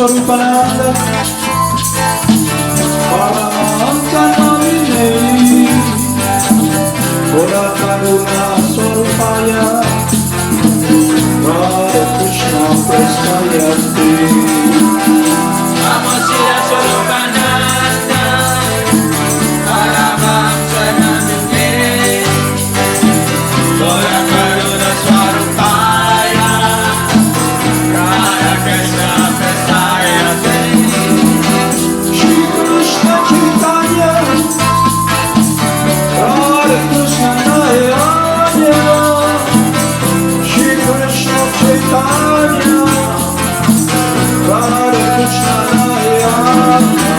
Swarupananda Paramahangkanamine Goda Karuna Swarupaya Radha Krishna Prasmayati Namo Sira Swarupananda Paramahangkanamine Goda Karuna Swarupaya Radha Krishna Prasmayati Shri Krishna Chaitanya Radha Krishna Nayanya Shri Krishna Chaitanya Radha Krishna Nayanya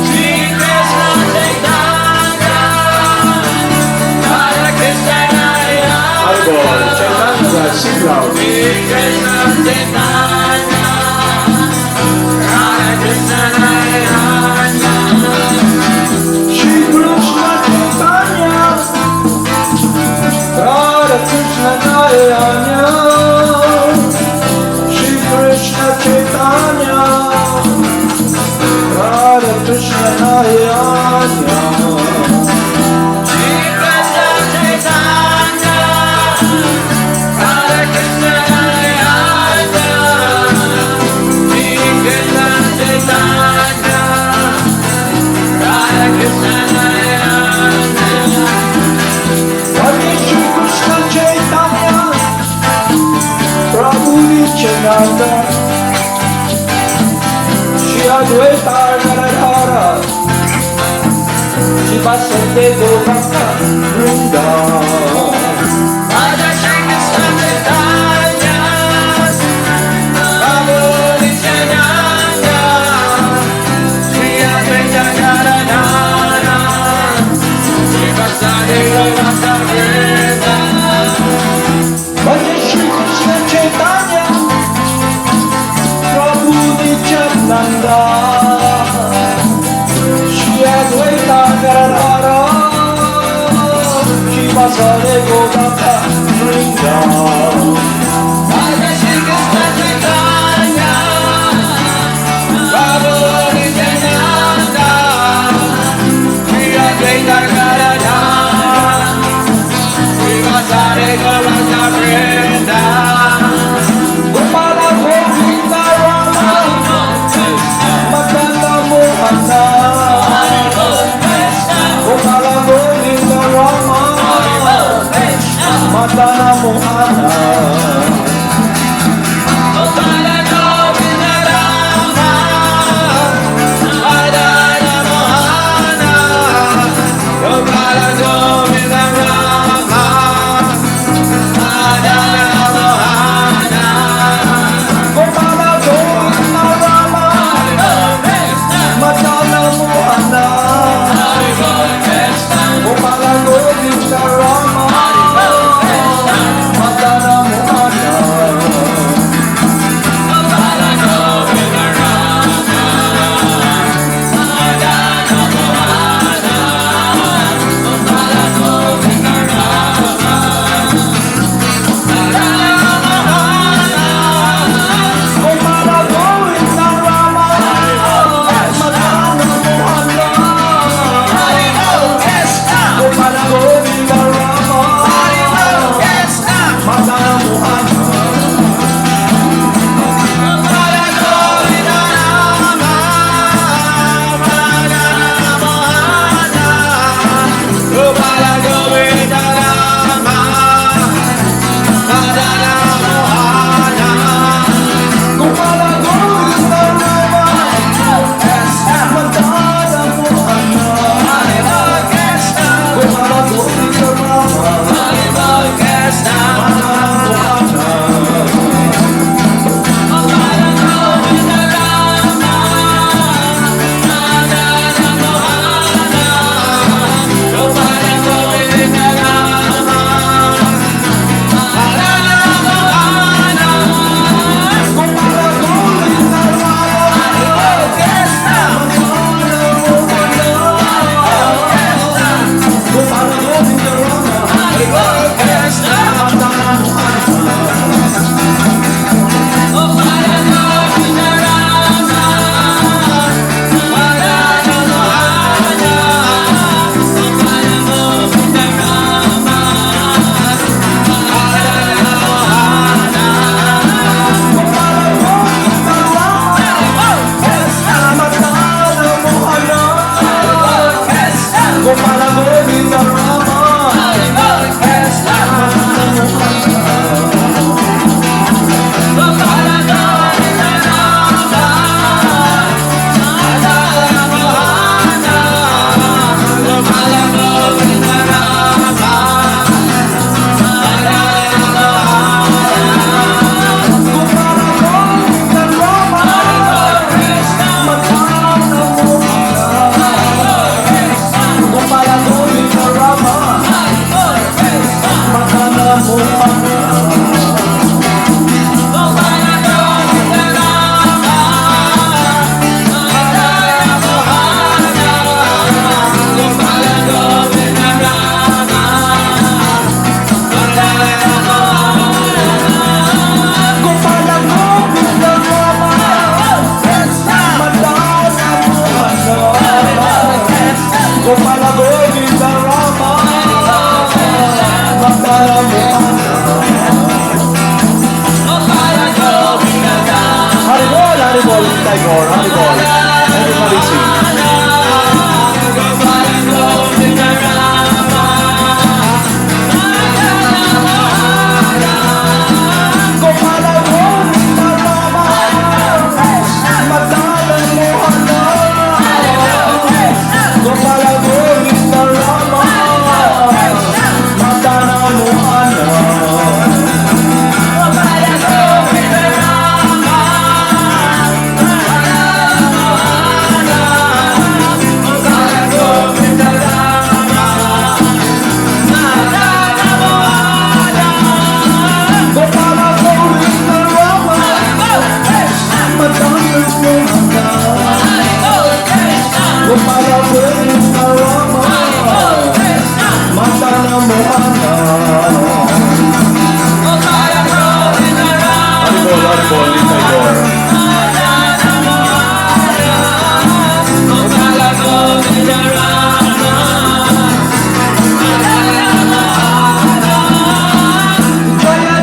Shri Krishna Chaitanya Radha Krishna Nayana Sing loud. Shri Krishna Chaitanya Radha Krishna Nayana Shri Krishna Chaitanya Radha Krishna Nayana Shri Krishna Chaitanya Radha Krishna Nayana Shri Krishna Chaitanya Radha Krishna Nayana Shri Krishna Chaitanya Radha Krishna Nayana Hare Shri Krishna Chaitanya Prabhu Nityananda Shri Advaita Gadadhara Shri Vasudeva Gauranga Vrinda Radha Shri Krishna Chaitanya Prabhu Nityananda Shri Advaita Gadadhara Shri Vasudeva Gauranga Vrinda Hare Shri Krishna Chaitanya Prabhu Nityananda Shri Advaita Gadadhara Shri Vasudeva Gauranga Vrinda Radha Shri Krishna Chaitanya Prabhu Nityananda Shri Advaita Gadadhara Shri Vasudeva Gauranga Vrinda Gopala Govinda Rama Madana Mohana Gopala Govinda Rama Madana Mohana Gopala Govinda Rama Madana Mohana Gopala Govinda Rama Madana Mohana Gopala Govinda Rama Madana Mohana Gopala Govinda Rama Madana Gopala Govinda Gopala Govinda Rama Madana Mohana Gopala Govinda Rama Madana Mohana Haribol, Haribol, Tagore, Haribol. Everybody sing. Gopala Govinda Rama Madana Mohana Gopala Govinda Rama Madana Mohana Gopala Govinda Rama Madana Mohana Gopala Govinda Rama Madana Mohana Haribol, Haribol, Tagore. Jaya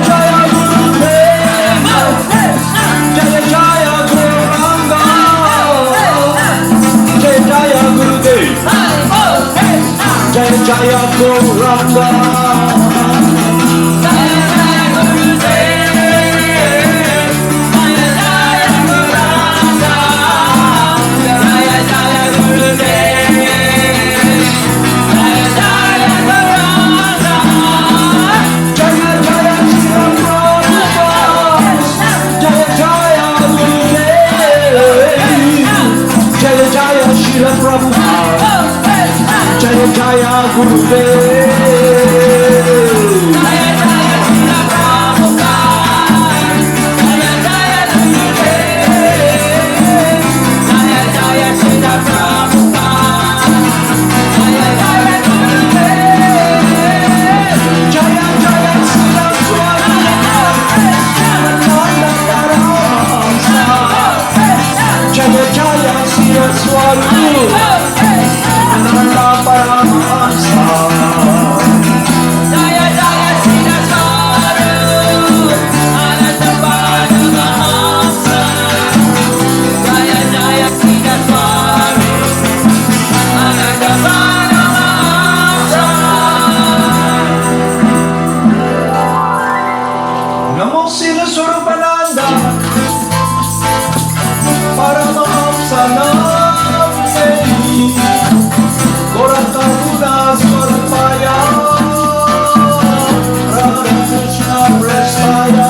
Jaya Gurudev Jaya Jaya Gauranga Jaya Jaya Gurudev Jaya Jaya Gauranga Jaya Jaya Sri Prabhupada Jaya Jaya Gurudev Jaya Jaya Sri Prabhupada Jaya Jaya Gurudev Jaya Jaya Saraswati Nanda Paramahamsa Jaya Jaya Saraswati Nanda Paramahamsa Namo Sila Swarupananda Paramahamsa Namaste Gora Karuna Swarupaya Radha Krishna Prestaya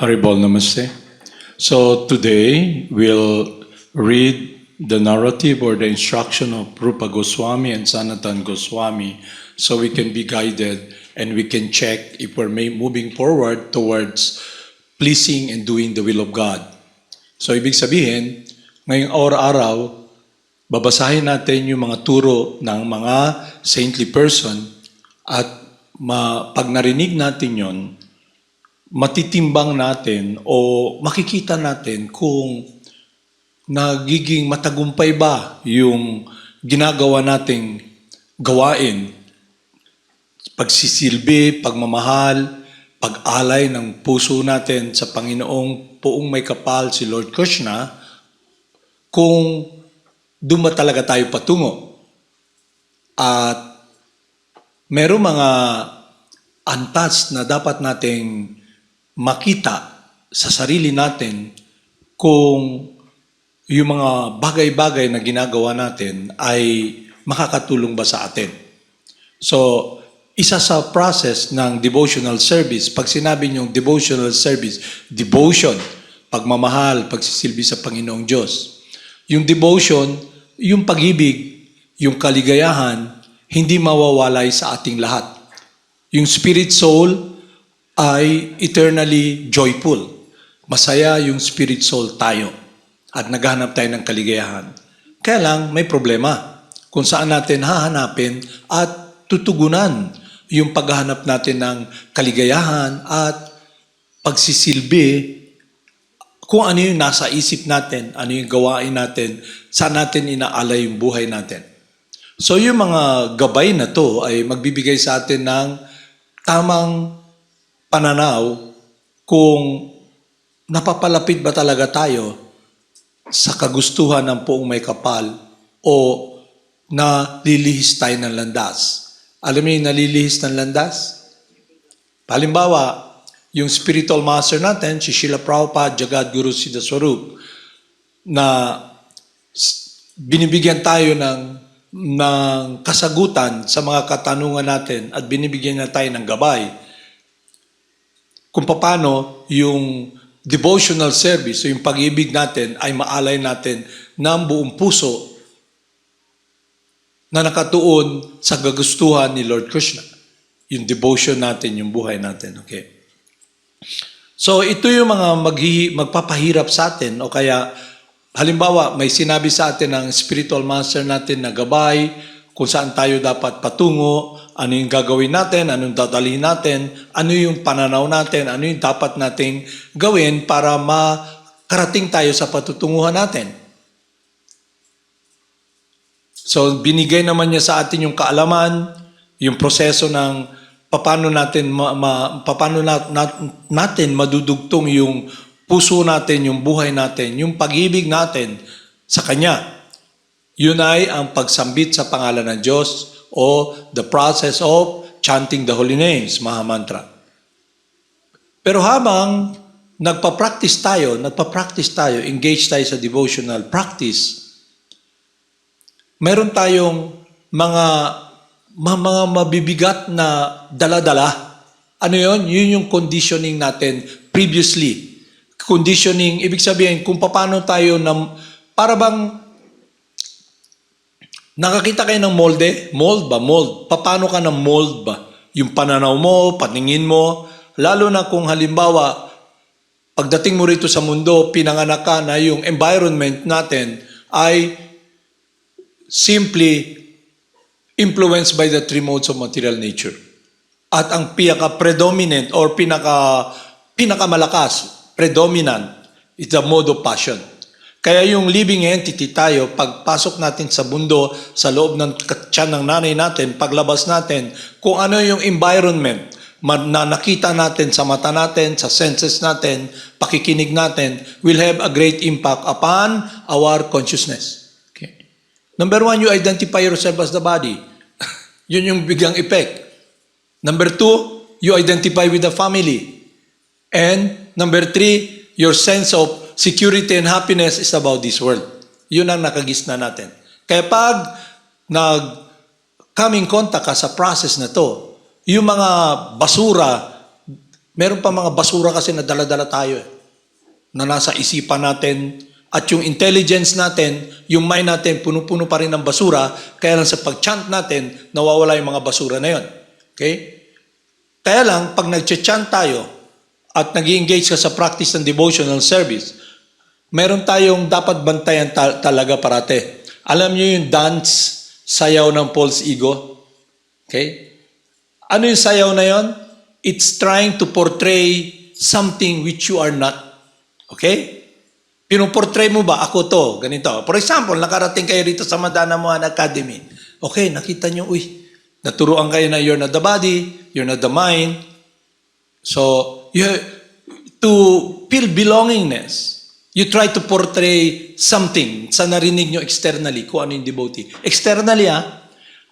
Haribol Namaste. So today we'll read the narrative or the instruction of Rupa Goswami and Sanatan Goswami so we can be guided and we can check if we're moving forward towards pleasing and doing the will of God. So ibig sabihin, ngayong araw-araw, babasahin natin yung mga turo ng mga saintly person at pag narinig natin yon, matitimbang natin o makikita natin kung nagiging matagumpay ba yung ginagawa nating gawain, pagsisilbi, pagmamahal, pag-alay ng puso natin sa Panginoong Poong May Kapal, si Lord Krishna, kung doon ba talaga tayo patungo. At merong mga antas na dapat nating makita sa sarili natin kung yung mga bagay-bagay na ginagawa natin ay makakatulong ba sa atin. So, isa sa process ng devotional service, pag sinabi niyong devotional service, devotion, pagmamahal, pagsisilbi sa Panginoong Diyos. Yung devotion, yung pag-ibig, yung kaligayahan, hindi mawawalay sa ating lahat. Yung spirit soul ay eternally joyful. Masaya yung spirit soul tayo at naghahanap tayo ng kaligayahan. Kaya lang, may problema kung saan natin hahanapin at tutugunan yung paghahanap natin ng kaligayahan at pagsisilbi kung ano yung nasa isip natin, ano yung gawain natin, saan natin inaalay yung buhay natin. So yung mga gabay na to ay magbibigay sa atin ng tamang pananaw kung napapalapit ba talaga tayo sa kagustuhan ng poong may kapal o nalilihis tayo ng landas. Alam niyo yung nalilihis ng landas? Halimbawa, yung spiritual master natin, si Srila Prabhupada, Jagadguru Siddha Swarup, na binibigyan tayo ng kasagutan sa mga katanungan natin at binibigyan na tayo ng gabay kung paano yung devotional service o yung pag-ibig natin ay maalay natin ng buong puso na nakatuon sa kagustuhan ni Lord Krishna. Yung devotion natin, yung buhay natin. Okay? So ito yung mga magpapahirap sa atin o kaya halimbawa may sinabi sa atin ng spiritual master natin na gabay kung saan tayo dapat patungo, ano yung gagawin natin, anong dadalhin natin, ano yung pananaw natin, ano yung dapat nating gawin para makarating tayo sa patutunguhan natin. So binigay naman niya sa atin yung kaalaman, yung proseso ng paano natin natin madudugtong yung puso natin, yung buhay natin, yung pag-ibig natin sa Kanya. Yun ay ang pagsambit sa pangalan ng Diyos o the process of chanting the holy names, Mahamantra. Pero habang nagpa-practice tayo, engage tayo sa devotional practice, meron tayong mga mabibigat na dala-dala. Ano yun? Yun yung conditioning natin previously. Conditioning, ibig sabihin, kung paano tayo para bang nakakita kayo ng molde? Mold ba? Mold. Paano ka ng mold ba? Yung pananaw mo, paningin mo, lalo na kung halimbawa, pagdating mo rito sa mundo, pinanganak ka na yung environment natin ay simply influenced by the three modes of material nature. At ang pinaka-predominant or pinakamalakas, predominant, is the mode of passion. Kaya yung living entity tayo, pagpasok natin sa mundo, sa loob ng tiyan ng nanay natin, paglabas natin, kung ano yung environment na nakita natin sa mata natin, sa senses natin, pakikinig natin, will have a great impact upon our consciousness. Okay. Number one, you identify yourself as the body. Yun yung biglang effect. Number two, you identify with the family. And number three, your sense of security and happiness is about this world. Yun ang nakagisna natin. Kaya pag nag-come in contact ka sa process na to, yung mga basura, meron pa mga basura kasi na dala-dala tayo na nasa isipan natin at yung intelligence natin, yung mind natin, puno-puno pa rin ng basura, kaya lang sa pag-chant natin, nawawala yung mga basura na yun. Okay? Kaya lang, pag nag-chant tayo at nag-engage ka sa practice ng devotional service, meron tayong dapat bantayan talaga parate. Alam niyo yung dance, sayaw ng false ego? Okay? Ano yung sayaw na yon? It's trying to portray something which you are not. Okay? Pinoportray mo ba? Ako to, ganito. For example, nakarating kayo rito sa Madana Mohan Academy. Okay, nakita nyo, naturuan kayo na you're not the body, you're not the mind. So, to feel belongingness, you try to portray something sa narinig nyo externally, kung ano yung devotee. Externally,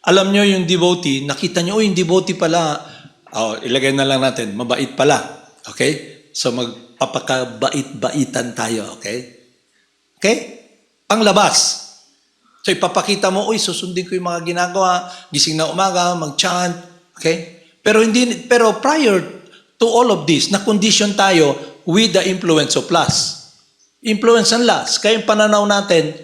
alam nyo yung devotee, nakita nyo, yung devotee pala, ilagay na lang natin, mabait pala. Okay? So, magpapakabait-baitan tayo, okay? Okay? Panglabas. So ipapakita mo, uy, susundin ko yung mga ginagawa, gising na umaga, mag-chant, okay? Pero prior to all of this, na-condition tayo with the influence of lust. Influence ng lust. Kaya yung pananaw natin,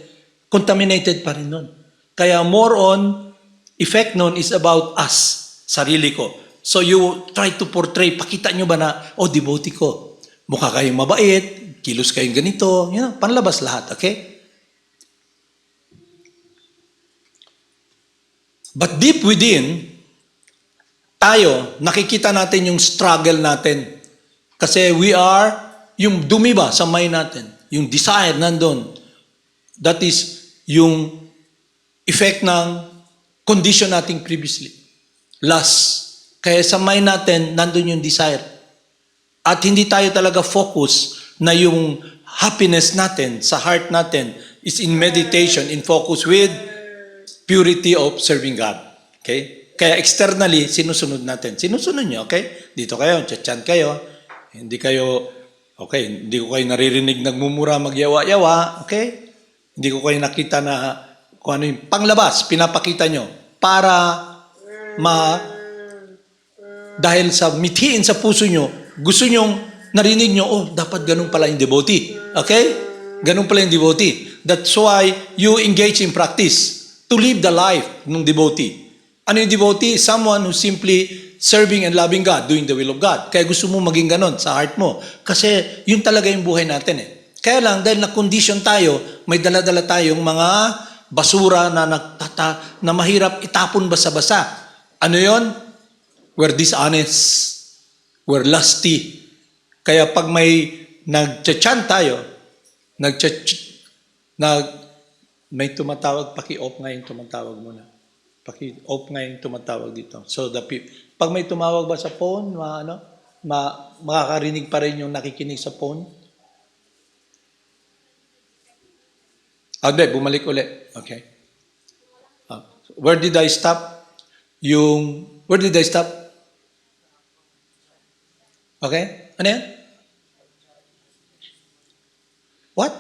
contaminated pa rin nun. Kaya more on, effect nun is about us, sarili ko. So you try to portray, pakita nyo ba na, devotee ko. Mukha kayong mabait, kilos kayong ganito, panlabas lahat, okay? But deep within, tayo, nakikita natin yung struggle natin. Kasi we are, yung dumi ba sa mind natin, yung desire nandun. That is yung effect ng condition natin previously. Lust. Kaya sa mind natin, nandun yung desire. At hindi tayo talaga focus na yung happiness natin, sa heart natin, is in meditation, in focus with purity of serving God. Okay? Kaya externally, sinusunod natin. Sinusunod nyo, okay? Dito kayo, tchat kayo. Hindi kayo, okay, hindi ko kayo naririnig nagmumura, magyawa-yawa, okay? Hindi ko kayo nakita na kung ano yung panglabas, pinapakita nyo para dahil sa mithiin sa puso nyo, gusto nyong narinig nyo, dapat ganun pala yung devotee. Okay? Ganun pala yung devotee. That's why you engage in practice to live the life ng devotee. Ano yung devotee? Someone who simply serving and loving God, doing the will of God. Kaya gusto mo maging ganon sa heart mo. Kasi yun talaga yung buhay natin eh. Kaya lang, dahil na-condition tayo, may dala-dala tayong mga basura na mahirap itapon basa-basa. Ano yon? We're dishonest. We're lusty. Kaya pag may nag-chant tayo, may tumatawag, paki-off nga yung tumatawag muna. Paki-off nga yung tumatawag dito. So, pag may tumawag ba sa phone, makakarinig pa rin yung nakikinig sa phone? Bumalik ulit. Okay. Where did I stop? Where did I stop? Okay? Ano yan? What?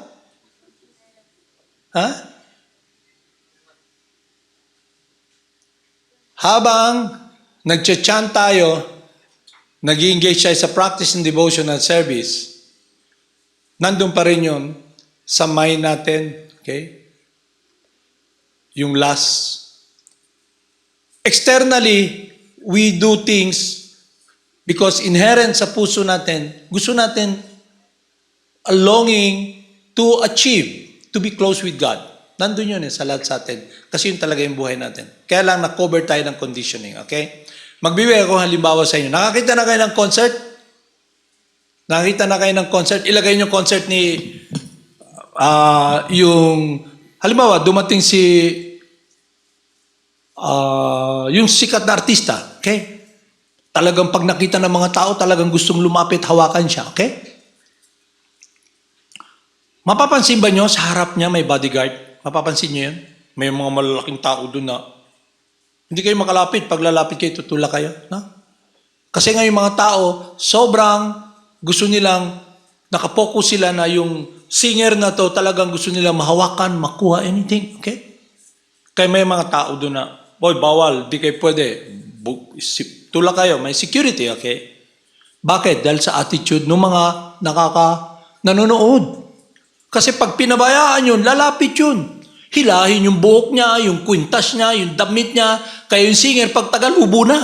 Habang nag-chant tayo, nag-engage tayo sa practice and devotional service, nandun pa rin yun sa mind natin, okay? Yung lust. Externally, we do things because inherent sa puso natin, gusto natin a longing to achieve, to be close with God. Nandun yun sa lahat sa atin. Kasi yun talaga yung buhay natin. Kaya lang na-cover tayo ng conditioning, okay? Magbibigay ako halimbawa sa inyo. Nakakita na kayo ng concert? Nakakita na kayo ng concert? Ilagay nyo concert ni halimbawa, dumating yung sikat na artista, okay? Talagang pag nakita ng mga tao, talagang gustong lumapit, hawakan siya, okay? Mapapansin ba nyo, sa harap niya may bodyguard? Mapapansin nyo yun? May mga malalaking tao doon na hindi kayo makalapit. Pag lalapit kayo, tutulak kayo. No? Kasi nga yung mga tao, sobrang gusto nilang, nakapokus sila na yung singer na to, talagang gusto nilang mahawakan, makuha, anything. Okay? Kaya may mga tao doon na, boy, bawal, di kayo pwede. Tulak kayo, may security, okay? Bakit? Dahil sa attitude ng mga nanonood. Kasi pag pinabayaan yun, lalapit yun. Hilahin yung buhok niya, yung kwintas niya, yung damit niya. Kaya yung singer, pag tagal, ubo na.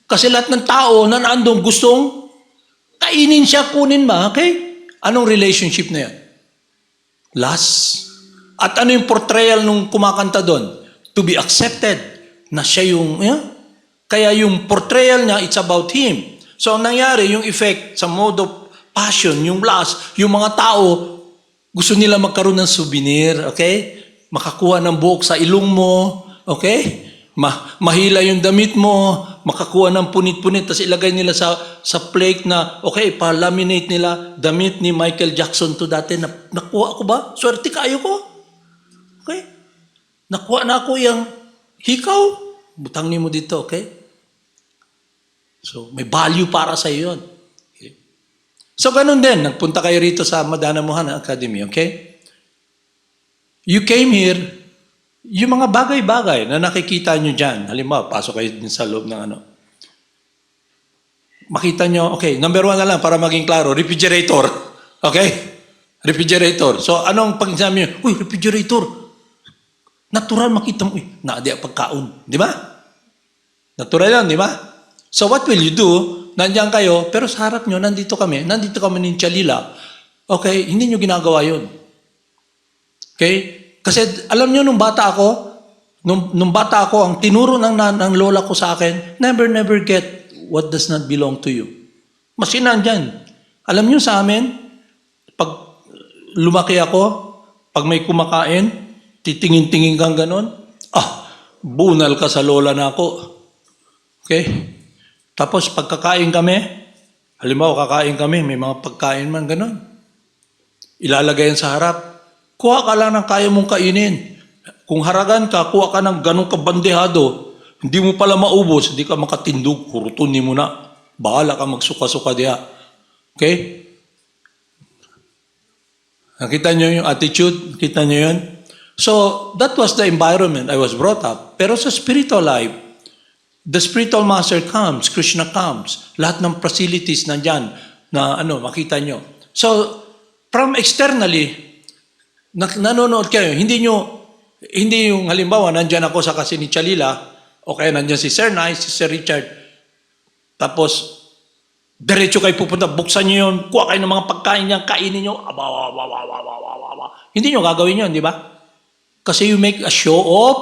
Kasi lahat ng tao na naandong gustong kainin siya, kunin ba? Okay? Anong relationship na yan? Lust. At ano yung portrayal nung kumakanta doon? To be accepted. Na siya yung, Kaya yung portrayal niya, it's about him. So, ang nangyari, yung effect sa mode of passion, yung lust, yung mga tao, gusto nila magkaroon ng souvenir, okay? Makakuha ng buhok sa ilong mo, okay? Mahila yung damit mo, makakuha ng punit-punit, tapos ilagay nila sa plate na, okay, pa-laminate nila, damit ni Michael Jackson to dati, nakuha ko ba? Swerte kayo ko? Okay? Nakuha na ako yung hikaw, butangin mo dito, okay? So, may value para sa iyo yun. Okay? So, ganun din, nagpunta kayo rito sa Madana Mohana Academy, okay? You came here, yung mga bagay-bagay na nakikita nyo dyan, halimbawa, pasok kayo din sa loob ng ano, makita nyo, okay, number 1 na lang para maging klaro, refrigerator. Okay? Refrigerator. So, anong pag sinabi nyo? Uy, refrigerator. Natural makita mo, uy, naadi ang pagkaon. Di ba? Natural yan, di ba? So, what will you do? Nandiyan kayo, pero sa harap nyo, nandito kami ng Chalila. Okay? Hindi nyo ginagawa yun. Okay? Kasi, alam nyo, nung bata ako, ang tinuro ng lola ko sa akin, never get what does not belong to you. Masinan dyan. Alam nyo sa amin, pag lumaki ako, pag may kumakain, titingin-tingin kang ganon, bunal ka sa lola na ako. Okay? Tapos pagkakain kami, halimbawa kakain kami, may mga pagkain man ganon. Ilalagay yan sa harap. Kuha ka lang ng kaya mong kainin. Kung haragan ka, kuha ka ng ganong kabandehado, hindi mo pala maubos, hindi ka makatindog, kurutunin mo na. Bahala ka magsuka-suka diha. Okay? Nakita nyo yung attitude? Kita nyo yun? So, that was the environment I was brought up. Pero sa spiritual life, the spiritual master comes, Krishna comes. Lahat ng facilities nandyan na makita nyo. So, from externally, nanonood kayo. Hindi yung halimbawa, nandyan ako sa kasi ni Chalila, o kaya nandyan si Sir Nice, si Sir Richard, tapos, diretso kayo pupunta, buksan nyo yun, kuha kayo ng mga pagkain niyan, kainin nyo, hindi nyo gagawin yun, di ba? Kasi you make a show of,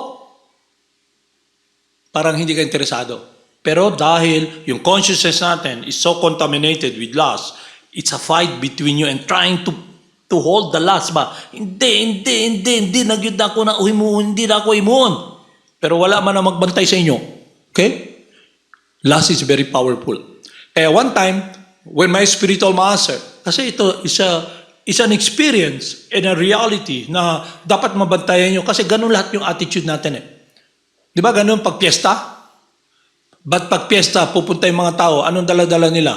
parang hindi ka interesado. Pero dahil yung consciousness natin is so contaminated with lust, it's a fight between you and trying to hold the lust ba? Hindi, nagyud na ako na hindi na ako imuon. Pero wala man na magbantay sa inyo. Okay? Lust is very powerful. Kaya one time, when my spiritual master, kasi ito is an experience and a reality na dapat mabantayan nyo kasi ganun lahat yung attitude natin eh. Di ba ganun pag piyesta? Ba't pag piyesta, pupunta yung mga tao, anong dala-dala nila?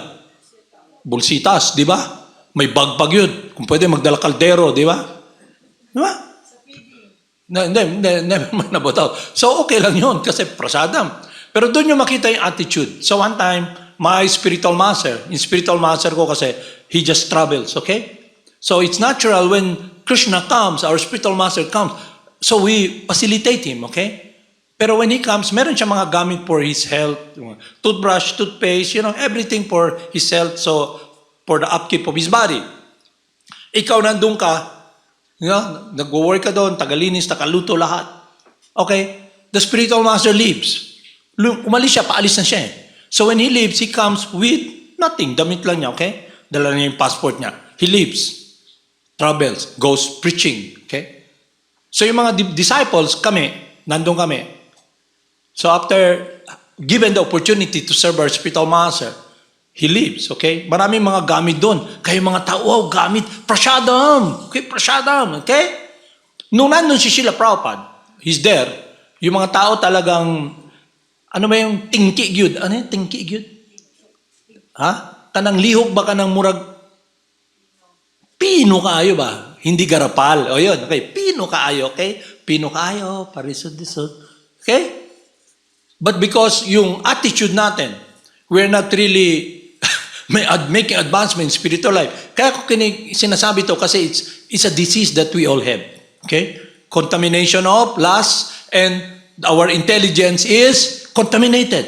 Bulsitas, di ba? May bag yun. Kung pwede, magdala kaldero, di ba? Di ba? Never mind about that. So okay lang yun kasi prasadam. Pero doon yung makita yung attitude. So one time, my spiritual master ko kasi, he just travels, okay? So it's natural when Krishna comes, our spiritual master comes, so we facilitate him, okay? Pero when he comes, meron siya mga gamit for his health, toothbrush, toothpaste, everything for his health, so for the upkeep of his body. Ikaw nandun ka, nag-work ka doon, tagalinis, tagaluto, lahat. Okay? The spiritual master leaves. Umalis siya, paalis na siya eh. So when he leaves, he comes with nothing. Damit lang niya, okay? Dala niya yung passport niya. He leaves, travels, goes preaching, okay? So yung mga disciples, nandun kami. So after given the opportunity to serve our spiritual master, he leaves, okay? Maraming mga gamit doon. Kaya mga tao, gamit, prasadam, okay? Prasadam, okay? Nung nandun si Srila Prabhupada, he's there, yung mga tao talagang, ano ba yung tingki gyud? Ano yung tingki gyud? Ha? Kanang lihok ba kanang murag? Pino kaayo ba? Hindi garapal. O yun, okay. Pino kaayo, okay? Pino kaayo, parisod-disod. Okay? But because yung attitude natin, we're not really making advancement in spiritual life. Kaya ko sinasabi to kasi it's a disease that we all have. Okay? Contamination of lust and our intelligence is contaminated.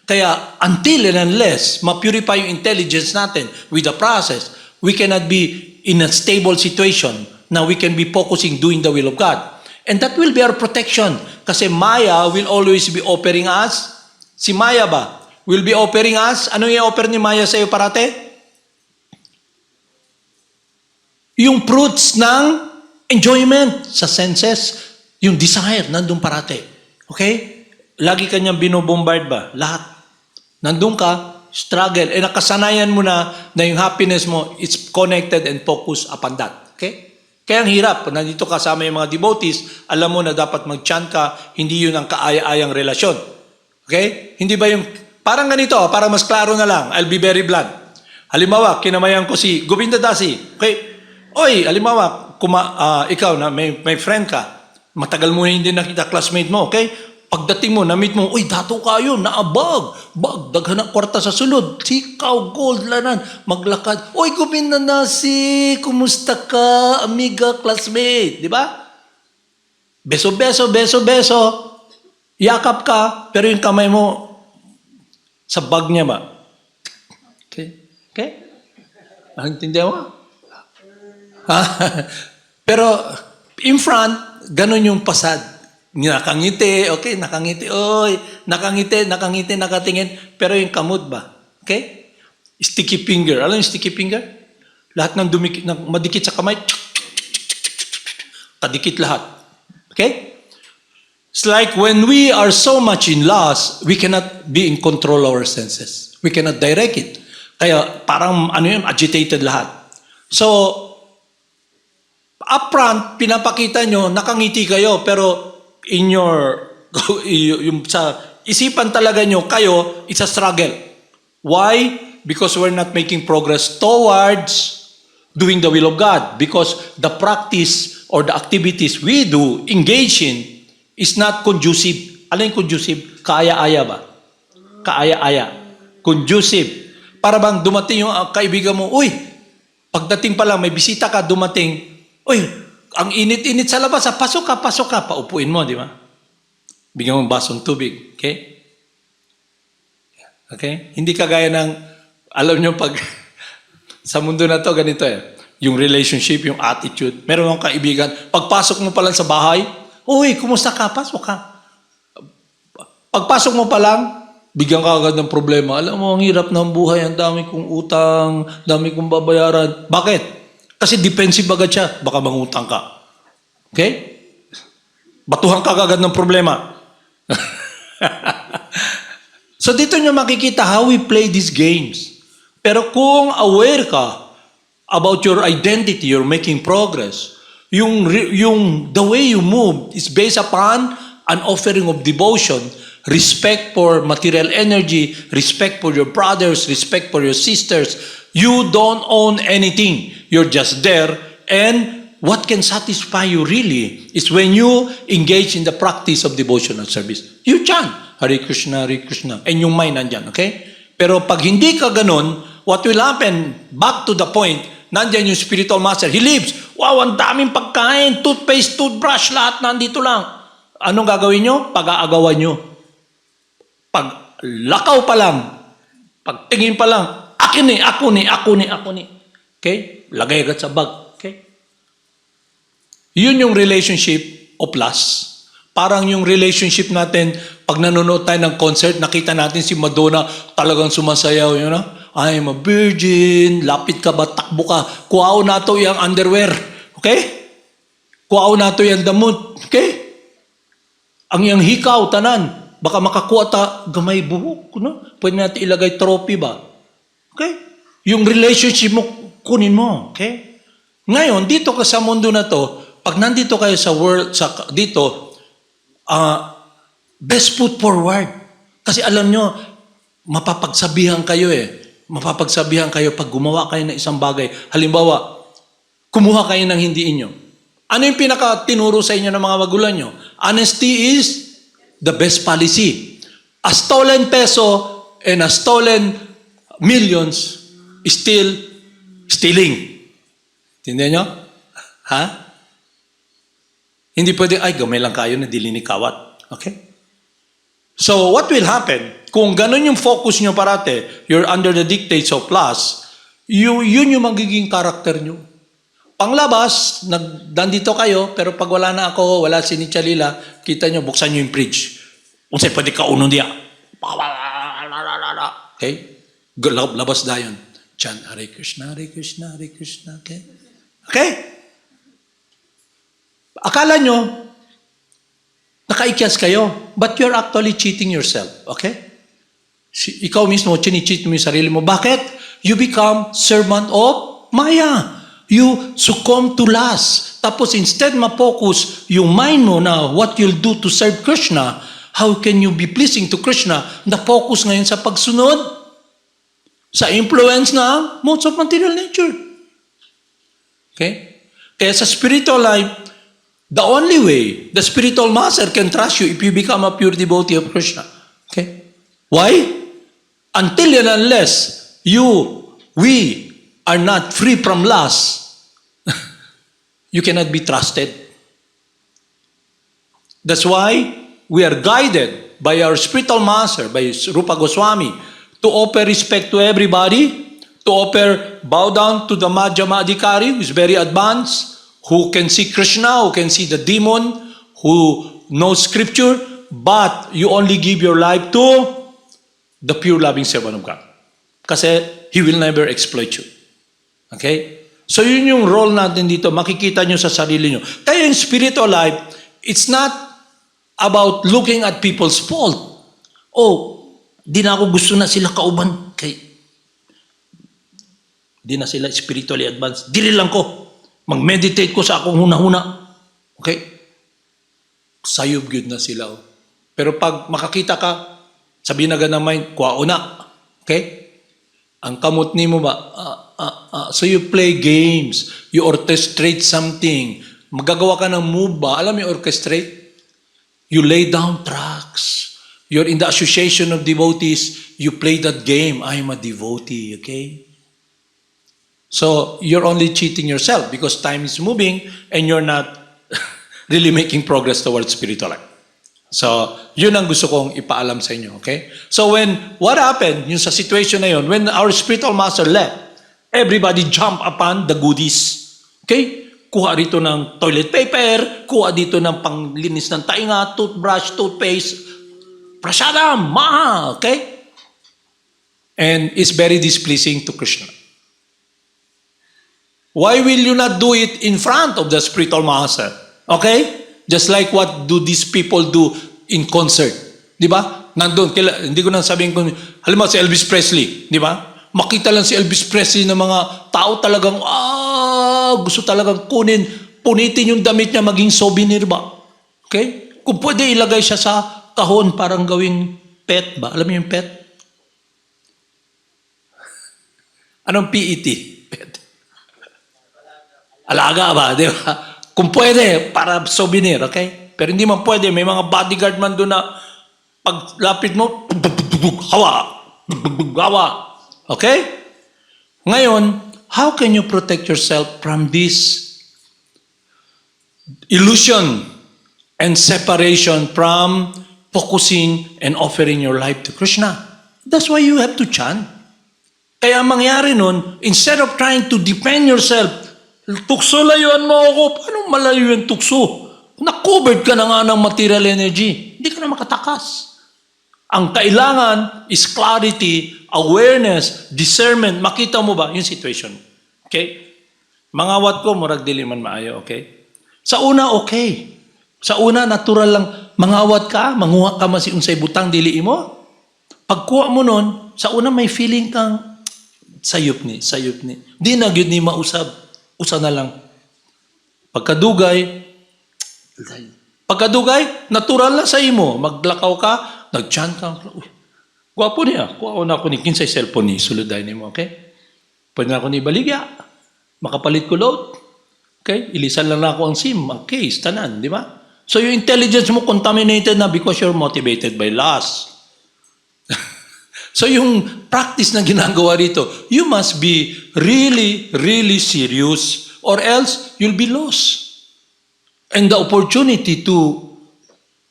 Kaya until and unless ma-purify yung intelligence natin with the process, we cannot be in a stable situation na we can be focusing doing the will of God. And that will be our protection. Kasi Maya will always be offering us. Si Maya ba? Will be offering us. Ano yung offer ni Maya sa iyo parate? Yung fruits ng enjoyment sa senses. Yung desire, nandun parate. Okay? Lagi kanyang binobombard ba? Lahat. Nandun ka, struggle. Eh nakasanayan mo na yung happiness mo, it's connected and focused upon that. Okay? Kaya ang hirap. Nandito kasama yung mga devotees, alam mo na dapat mag-chant ka, hindi yun ang kaaya-ayang relasyon. Okay? Hindi ba yung, parang ganito, para mas klaro na lang, I'll be very blunt. Halimbawa, kinamayan ko si Govinda Dasi. Okay? Oy, halimbawa, ikaw na may friend ka, matagal mo na hindi nakita classmate mo, okay? Pagdating mo, na-meet mo, uy, dato kayo, naabag, daghan na kwarta sa sulod, sikaw, gold, lanan, maglakad, uy, gumina na kumusta ka, amiga, classmate, di ba? Beso, yakap ka, pero yung kamay mo, sa bag niya ba? Okay? Ang intindihan mo? Ha? Pero, in front, ganun yung pasad. Nakangiti, okay, nakangiti, oy, nakangiti, nakatingin, pero yung kamot ba? Okay? Sticky finger. Alam yung sticky finger? Lahat ng madikit sa kamay, kadikit lahat. Okay? It's like when we are so much in lust, we cannot be in control of our senses. We cannot direct it. Kaya parang agitated lahat. So, upfront, pinapakita nyo, nakangiti kayo, pero in your, yung sa isipan talaga nyo, kayo, it's a struggle. Why? Because we're not making progress towards doing the will of God. Because the practice or the activities we do, engage in, is not conducive. Ano yung conducive? Kaaya-aya ba? Kaaya-aya. Conducive. Para bang dumating yung kaibigan mo, uy, pagdating pa lang, may bisita ka, dumating, uy, ang init-init sa labas, pasok ka, paupuin mo, di ba? Bigyan mo basong tubig, okay? Okay? Hindi kagaya ng, alam nyo, pag sa mundo na to, ganito yung relationship, yung attitude. Meron akong kaibigan, pagpasok mo pa lang sa bahay, uy, kumusta ka? Pasok ka. Pagpasok mo pa lang, bigyan ka agad ng problema. Alam mo, ang hirap ng buhay, ang dami kong utang, dami kong babayaran. Bakit? Kasi defensive agad siya. Baka mangutang ka. Okay? Batuhan ka agad ng problema. So dito nyo makikita how we play these games. Pero kung aware ka about your identity, you're making progress, the way you move is based upon an offering of devotion, respect for material energy, respect for your brothers, respect for your sisters. You don't own anything. You're just there. And what can satisfy you really is when you engage in the practice of devotional service. You chant, Hare Krishna, and yung mind nandyan, okay? Pero pag hindi ka ganun, what will happen, back to the point, nandyan yung spiritual master, he lives. Wow, ang daming pagkain, toothpaste, toothbrush, lahat nandito lang. Anong gagawin nyo? Pag-aagawan nyo. Pag lakaw pa lang, pag tingin pa lang, ako ni. Okay? Lagay agad sa bag. Okay? Yun yung relationship of lust. Parang yung relationship natin, pag nanonood tayo ng concert, nakita natin si Madonna talagang sumasayaw, you know? I'm a virgin, lapit ka ba, takbo ka, kuhaw na to yung underwear. Okay? Kuhaw na to yung damot. Okay? Ang yung hikaw, tanan. Baka makakuha ta, gamay buhok. No? Pwede natin ilagay trophy ba? Okay? Yung relationship mo, kunin mo. Okay? Ngayon, dito ka sa mundo na to, pag nandito kayo sa world, dito, best foot forward. Kasi alam nyo, mapapagsabihan kayo Mapapagsabihan kayo pag gumawa kayo ng isang bagay. Halimbawa, kumuha kayo ng hindi inyo. Ano yung pinaka-tinuro sa inyo ng mga magulang nyo? Honesty is the best policy. A stolen peso and a stolen millions is still stealing. Tindihan nyo? Ha? Hindi pwede, ay, gamay lang kayo na dilinikawat. Okay? So, what will happen? Kung ganun yung focus nyo parate, you're under the dictates of lust, yun yung magiging karakter nyo. Panglabas, nandito kayo, pero pag wala na ako, wala si Nichalila, kita nyo, buksan nyo yung fridge. Kung sa'yo, pwede ka unong diya. Okay? Labas na yun. Chan, Hare Krishna, Hare Krishna, Hare Krishna. Okay? Okay? Akala nyo, nakaikyas kayo, but you're actually cheating yourself. Okay? Ikaw mismo, chini-cheat mo yung sarili mo. Bakit? You become servant of Maya. You succumb to lust. Tapos instead ma-focus yung mind mo na what you'll do to serve Krishna, how can you be pleasing to Krishna, na-focus ngayon sa pagsunod, sa influence na modes of material nature. Okay? Kaya sa spiritual life, the only way the spiritual master can trust you if you become a pure devotee of Krishna. Okay? Why? Until and unless we are not free from lust, you cannot be trusted. That's why we are guided by our spiritual master, by Rupa Goswami, to offer respect to everybody, to offer bow down to the Madhyama Adhikari, who is very advanced, who can see Krishna, who can see the demon, who knows scripture, but you only give your life to the pure loving servant of God. Kasi He will never exploit you. Okay? So yun yung role natin dito. Makikita nyo sa sarili nyo. Kaya yung spiritual life, it's not about looking at people's fault. Oh, di na ako gusto na sila kauban. Di na sila spiritually advanced. Dili lang ko. Mag-meditate ko sa akong huna-huna. Okay? Sayop good na sila. Oh. Pero pag makakita ka, sabihin na ganamay, kuwao na. Okay? Ang kamot ni mo ba? So you play games. You orchestrate something. Magagawa ka ng move ba? Alam mo yung orchestrate? You lay down tracks. You're in the association of devotees. You play that game. I'm a devotee. Okay? So you're only cheating yourself because time is moving and you're not really making progress towards spiritual life. So, yun ang gusto kong ipaalam sa inyo, okay? So what happened, yung sa situation na yun, when our spiritual master left, everybody jump upon the goodies. Okay? Kuha dito ng toilet paper, kuha dito ng panglinis ng tainga, toothbrush, toothpaste, prasadam, maha, okay? And it's very displeasing to Krishna. Why will you not do it in front of the spiritual master? Okay? Just like what do these people do in concert. Di ba? Nandun, hindi ko nang sabihin kung, halimbawa si Elvis Presley, di ba? Makita lang si Elvis Presley ng mga tao talagang, gusto talagang punitin yung damit niya maging souvenir ba? Okay? Kung pwede ilagay siya sa kahon parang gawing pet ba? Alam mo yung pet? Anong PET? Pet. Alaga ba? Di ba? Kung pwede, para souvenir, okay? Pero hindi man pwede, may mga bodyguard man doon na paglapit mo, hawa. Okay? Ngayon, how can you protect yourself from this illusion and separation from focusing and offering your life to Krishna? That's why you have to chant. Kaya ang mangyari nun, instead of trying to defend yourself, tukso layuan mo ako. Paano malayo yung tukso? Na-covered ka na nga ng material energy. Hindi ka na makatakas. Ang kailangan is clarity, awareness, discernment. Makita mo ba yung situation? Okay? Mangawat ko, murag dili man maayo, okay? Sa una, okay. Sa una, natural lang. Mangawat ka, manguha ka man si unsay butang, dili mo. Pagkuha mo nun, sa una may feeling kang sayop ni. Di na gyud ni mausab. Usa na lang. Pagkadugay, natural na sa imo. Maglakaw ka, nag-chant ka. Uy, gwapo niya. Kuha na ako ni kinsay cellphone ni. Suluday ni mo, okay? Pwede na ako ni baligya. Makapalit ko load. Okay? Ilisan lang na ako ang SIM, ang case, tanan, di ba? So yung intelligence mo contaminated na because you're motivated by lust. So yung practice na ginagawa rito, you must be really, really serious or else you'll be lost. And the opportunity to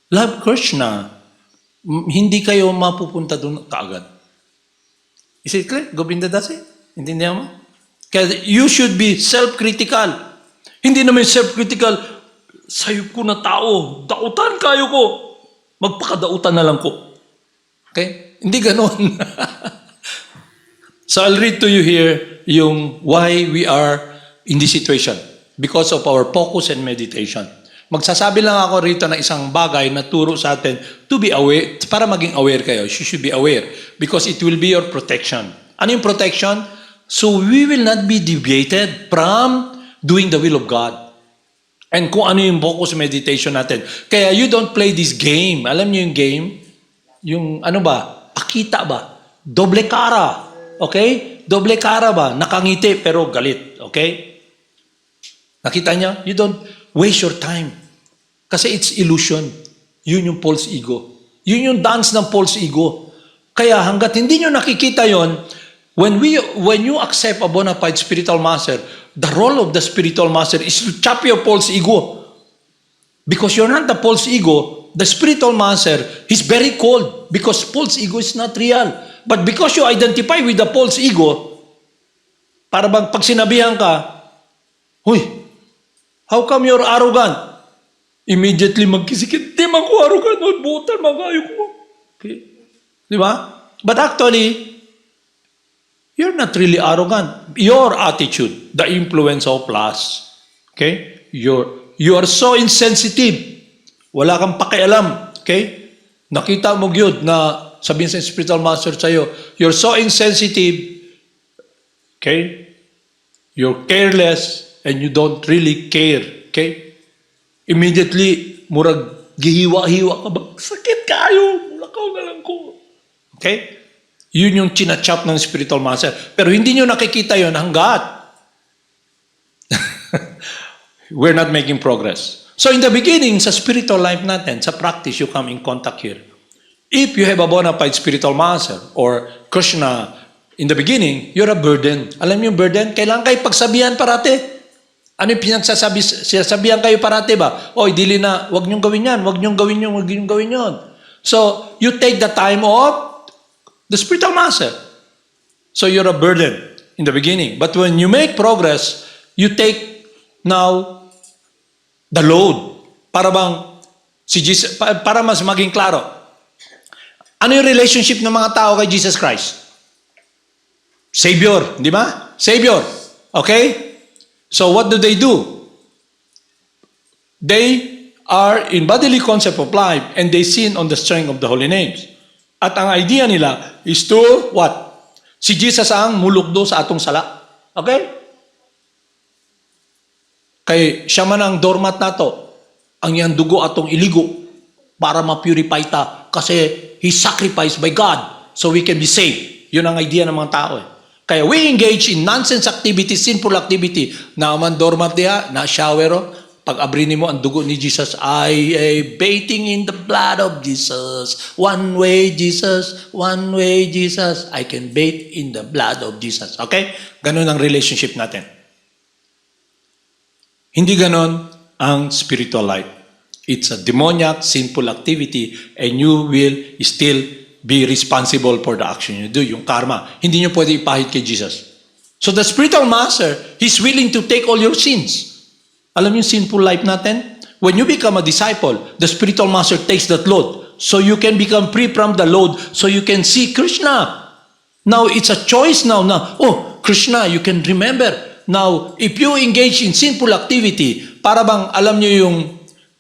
love Krishna, hindi kayo mapupunta doon kaagad. Is it clear? Govinda Dasi? Intindihan mo? Kaya you should be self-critical. Hindi naman self-critical, sayop ko na tao, dautan kayo ko. Magpakadautan na lang ko. Okay? Hindi ganon. So I'll read to you here yung why we are in this situation. Because of our focus and meditation. Magsasabi lang ako rito ng isang bagay na turo sa atin to be aware, para maging aware kayo. You should be aware because it will be your protection. Ano yung protection? So we will not be deviated from doing the will of God. And kung ano yung focus meditation natin. Kaya you don't play this game. Alam niyo yung game? Yung ano ba? Pakita ba? Doble cara. Okay? Doble cara ba? Nakangiti pero galit. Okay? Nakita niya? You don't waste your time. Kasi it's illusion. Yun yung false ego. Yun yung dance ng false ego. Kaya hanggat hindi nyo nakikita yon, when you accept a bona fide spiritual master, the role of the spiritual master is to chop your false ego. Because you're not the false ego, the spiritual master is very cold because false ego is not real. But because you identify with the false ego, para bang pag sinabihan ka, "Huy, how come you're arrogant?" Immediately magkisikit, "Di man ko arrogant, butan magayo ko." Okay? Di ba? But actually, you're not really arrogant. Your attitude, the influence of lust. Okay? You are so insensitive. Wala kang pakialam. Okay? Nakita mo yun na sabihin sa spiritual master sa'yo, you're so insensitive. Okay? You're careless and you don't really care. Okay? Immediately, murag gihiwa-hiwa ka ba? Sakit kayo. Lakaw na lang ko. Okay? Yun yung chinachap ng spiritual master. Pero hindi nyo nakikita yun hanggat we're not making progress. So in the beginning, sa spiritual life natin, sa practice, you come in contact here. If you have a bona fide spiritual master or Krishna in the beginning, you're a burden. Alam niyo yung burden? Kailangan kayo pagsabihan parate. Ano yung sinasabihan kayo parate ba? Oy, dili na, wag niyong gawin yan, wag niyong gawin yun, wag niyong gawin yun. So, you take the time of the spiritual master. So, you're a burden in the beginning. But when you make progress, you take now the load. Para bang, si Jesus, para mas maging klaro. Ano yung relationship ng mga tao kay Jesus Christ? Savior, di ba? Savior. Okay? So what do? They are in bodily concept of life and they sin on the strength of the holy names. At ang idea nila is to what? Si Jesus ang mulukdo sa atong sala. Okay? Kay siya man ang doormat nato, ang iyang dugo atong iligo para ma-purify ta kasi He's sacrificed by God so we can be saved. Yun ang idea ng mga tao. Kaya we engage in nonsense activity, sinful activity. Naman doormat diha, na shower, pag abrini mo ang dugo ni Jesus, I bathing in the blood of Jesus. One way Jesus, one way Jesus. I can bathe in the blood of Jesus. Okay? Ganun ang relationship natin. Hindi ganon ang spiritual life. It's a demoniac, sinful activity, and you will still be responsible for the action you do, yung karma. Hindi nyo pwede ipahid kay Jesus. So the spiritual master, he's willing to take all your sins. Alam yung sinful life natin? When you become a disciple, the spiritual master takes that load. So you can become free from the load, so you can see Krishna. Now, it's a choice now na, oh, Krishna, you can remember. Now, if you engage in sinful activity, para bang, alam nyo yung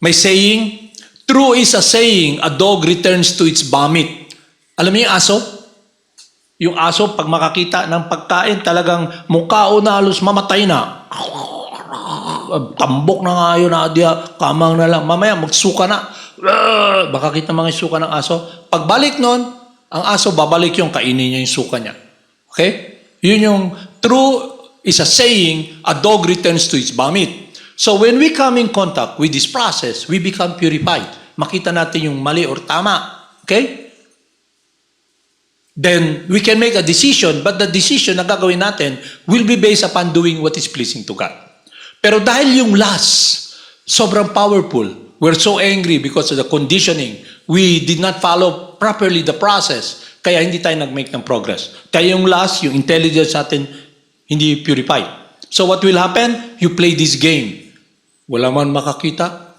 may saying, true is a saying, a dog returns to its vomit. Alam niyo yung aso? Yung aso, pag makakita ng pagkain, talagang mukha na halos mamatay na. Tambok na nga yun na diya, kamang na lang. Mamaya, magsuka na. Makakita mga suka ng aso. Pagbalik nun, ang aso, babalik yung kainin niya yung suka niya. Okay? Yun yung true is a saying, a dog returns to its vomit. So when we come in contact with this process, we become purified. Makita natin yung mali or tama. Okay? Then we can make a decision, but the decision na gagawin natin will be based upon doing what is pleasing to God. Pero dahil yung lust, sobrang powerful, we're so angry because of the conditioning, we did not follow properly the process, kaya hindi tayo nag-make ng progress. Kaya yung lust, yung intelligence natin, hindi purified. So what will happen? You play this game. Wala man makakita.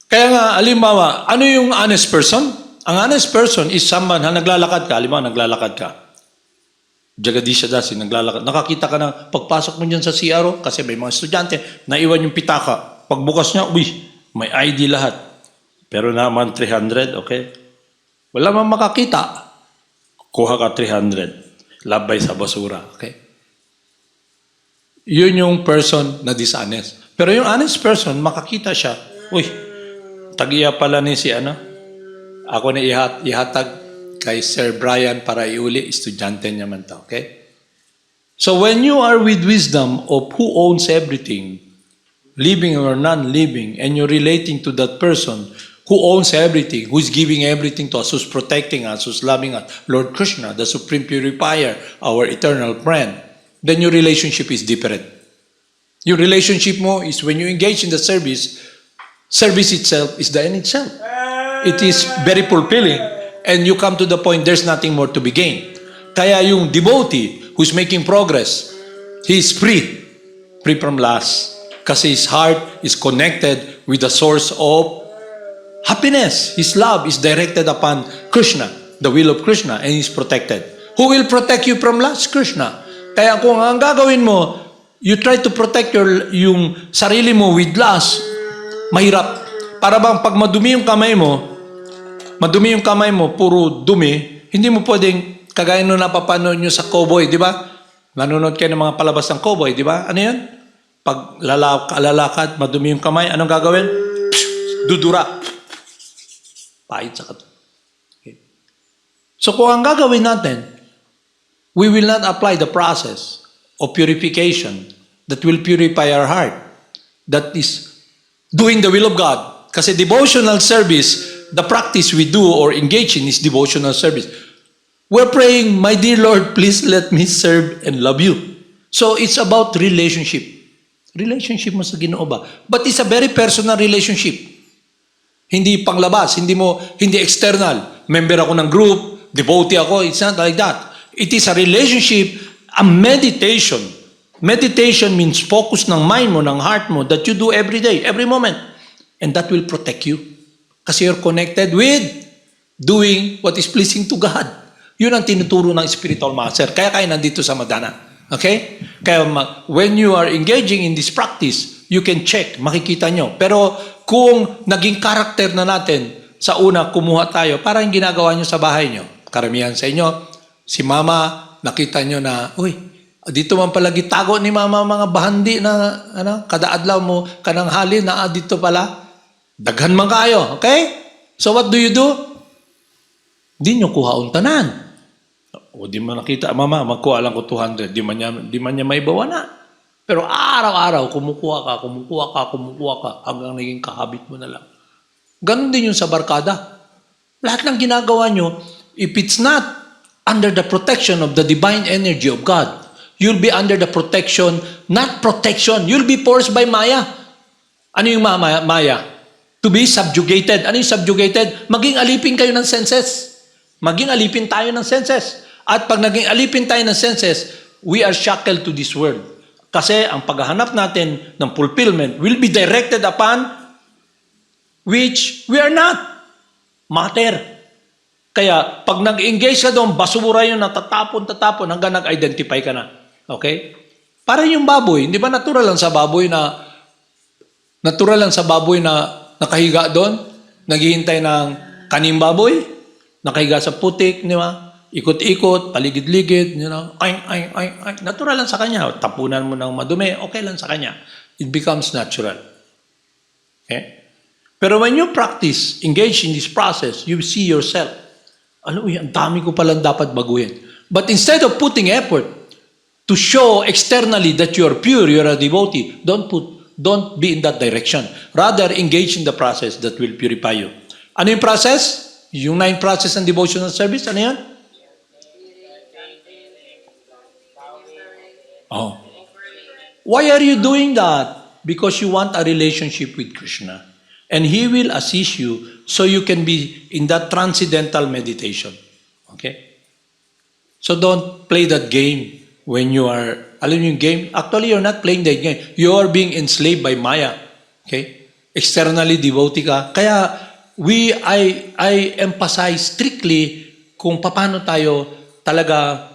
Kaya nga, halimbawa, ano yung honest person? Ang honest person is someone na naglalakad ka. Halimbawa, naglalakad ka. Jagadisha Dasi, naglalakad. Nakakita ka na, pagpasok mo dyan sa CRO, kasi may mga estudyante, naiwan yung pitaka. Pagbukas niya, uy, may ID lahat. Pero naman 300, okay? Wala man makakita. Kuha ka 300. Labay sa basura, okay? Yun yung person na dishonest. Pero yung honest person, makakita siya, uy, tagiya pala ni si ano, ako na ihatag kay Sir Brian para iuli, estudyante niya man to, okay? So when you are with wisdom of who owns everything, living or non-living, and you're relating to that person who owns everything, who's giving everything to us, who's protecting us, who's loving us, Lord Krishna, the Supreme Purifier, our eternal friend, then your relationship is different. Your relationship mo is when you engage in the service itself is the end itself. It is very fulfilling, and you come to the point there's nothing more to be gained. Kaya yung devotee who's making progress, he is free from lust. Kasi his heart is connected with the source of happiness. His love is directed upon Krishna, the will of Krishna, and he's protected. Who will protect you from lust? Krishna. Kaya kung ang gagawin mo, you try to protect yung sarili mo with lust, mahirap. Para bang pag madumi yung kamay mo, puro dumi, hindi mo pwedeng, kagaya nung napapanood nyo sa cowboy, di ba? Nanonood kayo ng mga palabas ng cowboy, di ba? Ano yun? Pag lalakad, madumi yung kamay, anong gagawin? Dudura. Pahit sa katawan. Okay. So kung ang gagawin natin, we will not apply the process of purification that will purify our heart. That is doing the will of God. Kasi devotional service, the practice we do or engage in is devotional service. We're praying, my dear Lord, please let me serve and love you. So it's about relationship. Relationship mo sa Ginoo ba? But it's a very personal relationship. Hindi panglabas, hindi external. Member ako ng group, devotee ako, it's not like that. It is a relationship, a meditation. Meditation means focus ng mind mo, ng heart mo, that you do every day, every moment. And that will protect you. Kasi you're connected with doing what is pleasing to God. Yun ang tinuturo ng spiritual master. Kaya kayo nandito sa Madana. Okay? Kaya when you are engaging in this practice, you can check, makikita nyo. Pero kung naging karakter na natin, sa una, kumuha tayo, parang ginagawa nyo sa bahay nyo. Karamihan sa inyo, si mama, nakita nyo na, uy, dito man pala gitago ni mama mga bahandi na, kadaadlaw mo, kanang hali na dito pala. Daghan man kayo, okay? So what do? Di nyo kuhaon tanan. O di man nakita, mama, magkuha lang ko 200. Di man niya maibawa na. Pero araw-araw, kumukuha ka, hanggang naging kahabit mo na lang. Ganon din yung sa barkada. Lahat ng ginagawa nyo, if it's not under the protection of the divine energy of God, you'll be under the protection, not protection, you'll be forced by Maya. Ano yung Maya? To be subjugated. Ano yung subjugated? Maging alipin kayo ng senses. Maging alipin tayo ng senses. At pag naging alipin tayo ng senses, we are shackled to this world. Kasi ang paghahanap natin ng fulfillment will be directed upon which we are not. Matter. Kaya pag nag-engage ka doon, basura yun, natatapon hanggang nag-identify ka na. Okay? Para yung baboy, hindi ba natural lang sa baboy na nakahiga doon, naghihintay ng kaning baboy, nakahiga sa putik, di ba? Ikot-ikot, paligid-ligid, ay. Natural lang sa kanya. Tapunan mo ng madumi, okay lang sa kanya. It becomes natural. Okay? Pero when you practice, engage in this process, you see yourself. Ang dami ko palang dapat baguhin. But instead of putting effort to show externally that you are pure, you are a devotee, don't be in that direction. Rather, engage in the process that will purify you. Ano yung process? Yung 9 process ng devotional service, ano yan? Oh. Why are you doing that? Because you want a relationship with Krishna. And He will assist you so you can be in that transcendental meditation. Okay? So don't play that game when you are, alam yung game? Actually, you're not playing that game. You are being enslaved by Maya. Okay? Externally devotee ka. Kaya, I emphasize strictly kung paano tayo talaga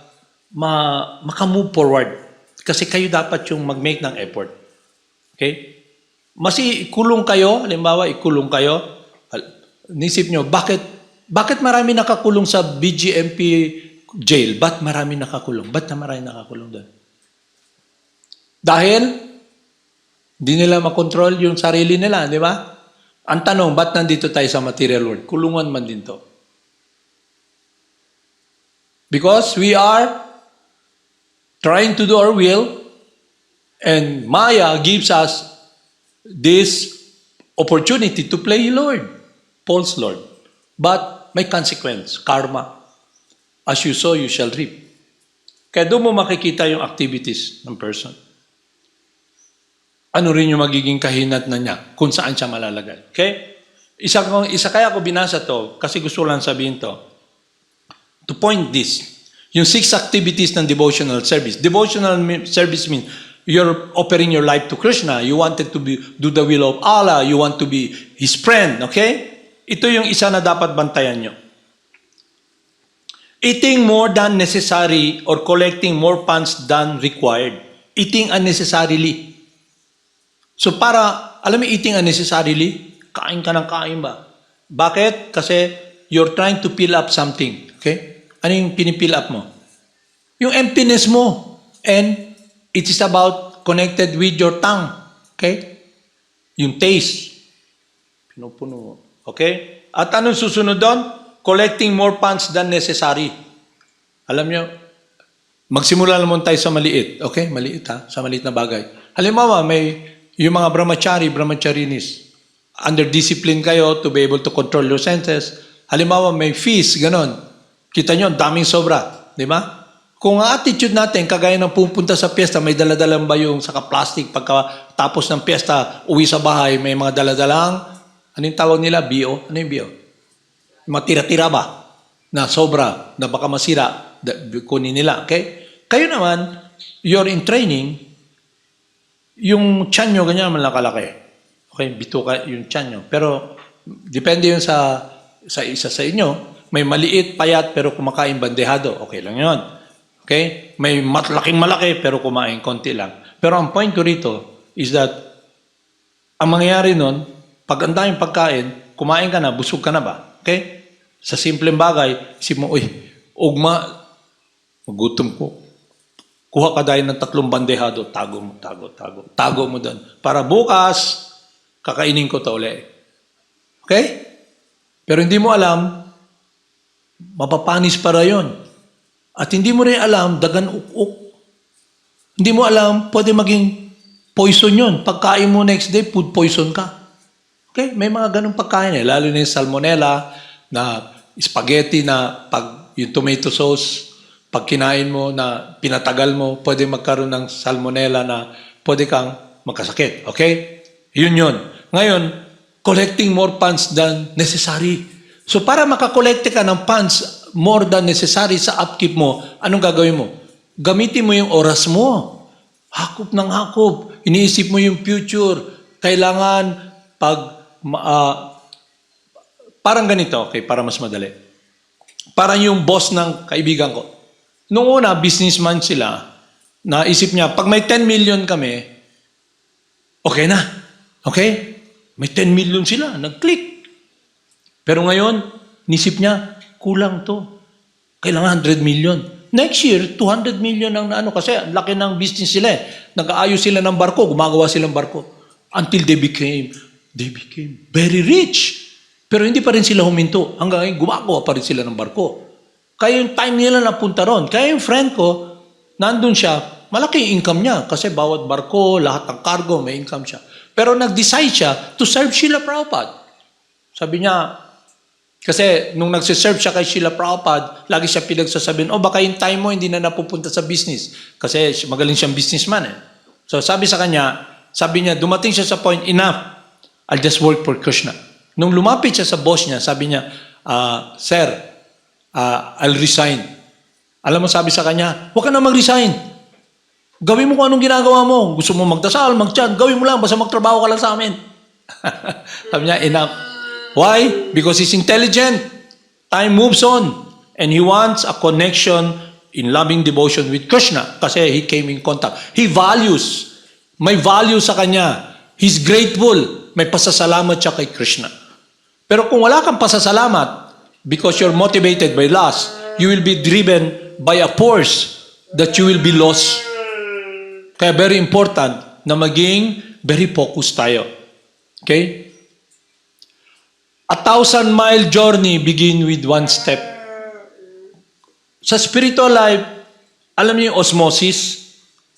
makamove forward. Kasi kayo dapat yung mag-make ng effort. Okay? Ikulong kayo, halimbawa, nisip nyo, bakit marami nakakulong sa BGMP jail? Ba't marami nakakulong? Ba't marami nakakulong doon? Dahil, di nila makontrol yung sarili nila, di ba? Ang tanong, ba't nandito tayo sa material world? Kulungan man din to. Because we are trying to do our will, and Maya gives us this opportunity to play Lord, false Lord. But may consequence, karma. As you sow, you shall reap. Kaya doon mo makikita yung activities ng person. Ano rin yung magiging kahinat na niya, kung saan siya malalagay. Okay? Isa kaya ako binasa to, kasi gusto lang sabihin to, to point this, yung 6 activities ng devotional service. Devotional service means you're offering your life to Krishna. You wanted to do the will of Allah. You want to be His friend. Okay? Ito yung isa na dapat bantayan nyo. Eating more than necessary or collecting more funds than required. Eating unnecessarily. So alam mo, eating unnecessarily, kain ka ng kain ba? Bakit? Kasi you're trying to fill up something. Okay? Ano yung pinipill up mo? Yung emptiness mo. And it is about connected with your tongue. Okay? Yung taste. Pinupuno mo. Okay? At anong susunod doon? Collecting more funds than necessary. Alam nyo, magsimula naman tayo sa maliit. Okay? Maliit ha? Sa maliit na bagay. Halimbawa, yung mga brahmacharinis, under discipline kayo to be able to control your senses. Halimbawa, may feast, ganon. Kita nyo, daming sobra. Di ba? Kung ang attitude natin, kagaya ng pupunta sa piyesta, may daladalang bayong saka plastic. Pagkatapos ng piyesta, uwi sa bahay, may mga daladalang, ano yung tawag nila? Bio? Ano yung bio? Mga tira-tira ba? Na sobra, na baka masira, kunin nila. Okay? Kayo naman, you're in training, yung tiyan nyo, ganyan malakalaki. Okay, bituka yung tiyan nyo. Pero, depende yun sa isa sa inyo. May maliit, payat, pero kumakain bandehado. Okay lang yun. Okay? May laking malaki, pero kumain konti lang. Pero ang point ko rito is that, ang mangyayari nun, pag ang daming pagkain, kumain ka na, busog ka na ba? Okay? Sa simpleng bagay, isip mo, ugma, magutom ko. Kuha ka dahil ng 3 bandehado, tago mo doon. Para bukas, kakainin ko ito ulit. Okay? Pero hindi mo alam, mapapanis para yon. At hindi mo rin alam, dagan ukuk. Hindi mo alam, pwede maging poison yon. Pagkain mo next day, food poison ka. Okay? May mga ganong pagkain lalo na yung salmonella, na spaghetti na pag yung tomato sauce, pag kinain mo na pinatagal mo, pwede magkaroon ng salmonella na pwede kang magkasakit. Okay? Yun. Ngayon, collecting more funds than necessary. So para makakolekte ka ng funds more than necessary sa upkeep mo, anong gagawin mo? Gamitin mo yung oras mo. Hakop ng hakop. Iniisip mo yung future. Kailangan parang ganito, okay, para mas madali. Parang yung boss ng kaibigan ko. Noong una, businessman sila, naisip niya, pag may 10 million kami, okay na. Okay? May 10 million sila, nag-click. Pero ngayon, nisip niya, kulang to. Kailangan 100 million. Next year, 200 million ang kasi laki ng business sila eh. Nag-aayos sila ng barko, gumagawa silang barko. Until they became very rich. Pero hindi pa rin sila huminto. Hanggang ngayon, gumagawa pa rin sila ng barko. Kaya yung time nila napunta ron. Kaya yung friend ko, nandun siya, malaki yung income niya. Kasi bawat barko, lahat ng cargo, may income siya. Pero nag-decide siya to serve Srila Prabhupada. Sabi niya, kasi nung nagsiserve siya kay Srila Prabhupada, lagi siya pinagsasabihin, baka yung time mo hindi na napupunta sa business. Kasi magaling siyang businessman eh. So sabi niya, dumating siya sa point, enough, I'll just work for Krishna. Nung lumapit siya sa boss niya, sabi niya, Sir, I'll resign. Alam mo, sabi sa kanya, huwag ka na mag-resign. Gawin mo kung anong ginagawa mo. Gusto mo magdasal, mag-chant, gawin mo lang, basta magtrabaho ka lang sa amin. Sabi niya, enough. Why? Because he's intelligent. Time moves on. And he wants a connection in loving devotion with Krishna. Kasi he came in contact. He values. May value sa kanya. He's grateful. May pasasalamat siya kay Krishna. Pero kung wala kang pasasalamat, because you're motivated by lust, you will be driven by a force that you will be lost. Kaya very important na maging very focused tayo. Okay? 1,000-mile journey begin with one step. Sa spiritual life, Alam niyo yung osmosis?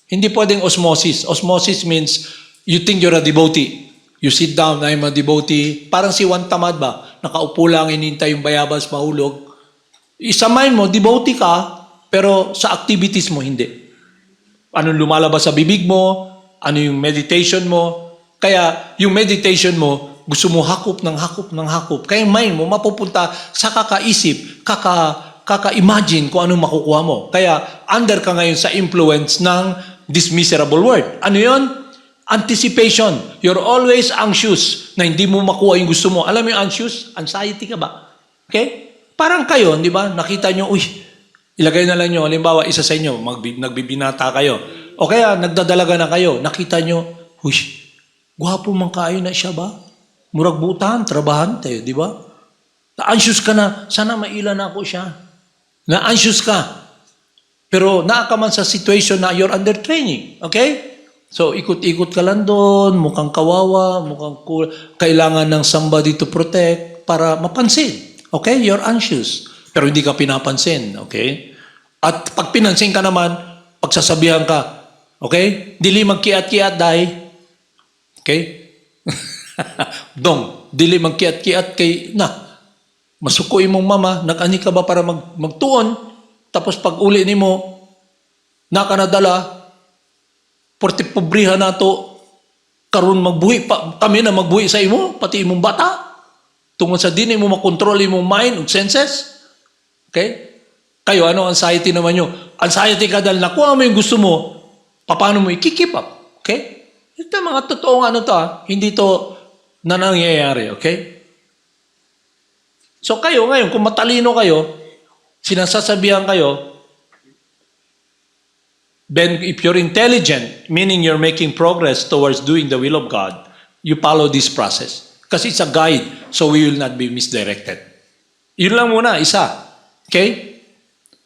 Hindi pwedeng osmosis. Osmosis means you think you're a devotee. You sit down, I'm a devotee. Parang si Juan Tamad ba? Nakaupo lang, inintay yung bayabas, mahulog. Sa mind mo, devotee ka, pero sa activities mo, hindi. Anong lumalabas sa bibig mo? Ano yung meditation mo? Kaya yung meditation mo, gusto mo hakop ng hakop ng hakop. Kaya yung mind mo, mapupunta sa kakaisip, kaka-imagine kung anong makukuha mo. Kaya under ka ngayon sa influence ng this miserable world. Ano yun? Anticipation. You're always anxious na hindi mo makuha yung gusto mo. Alam mo yung anxious? Anxiety ka ba? Okay? Parang kayo, di ba? Nakita nyo, ilagay na lang nyo, halimbawa, isa sa inyo, nagbibinata kayo. O kaya, nagdadalaga na kayo. Nakita nyo, gwapo man kayo na siya ba? Murag butan, trabahante, di ba? Na-anxious ka na, sana mailan ako siya. Na-anxious ka. Pero naaka man sa situation na you're under training. Okay? So, ikot-ikot ka lang doon, mukhang kawawa, mukhang kailangan ng somebody to protect para mapansin. Okay? You're anxious. Pero hindi ka pinapansin. Okay? At pag pinansin ka naman, pagsasabihan ka. Okay? Dili magkiat-kiat, dahi. Okay? Dong, dili magkiat-kiat kay, masukoy mong mama, nag-ani ka ba para magtuon, tapos pag uli ni mo, nakanadala, porti pobrihan nato, karon magbuhi, kami na magbuhi sa imo, pati imong bata, tungod sa dini mo makontrol imong mind ug senses. Okay? Kayo, ano anxiety naman nyo? Anxiety ka dahil nakuha mo yung gusto mo, paano mo i-keep up? Okay? Ito mga totoong hindi to na nangyayari. Okay? So kayo ngayon, kung matalino kayo, sinasasabihan kayo, then if you're intelligent, meaning you're making progress towards doing the will of God, you follow this process. Kasi it's a guide, so we will not be misdirected. Yun lang muna, isa. Okay?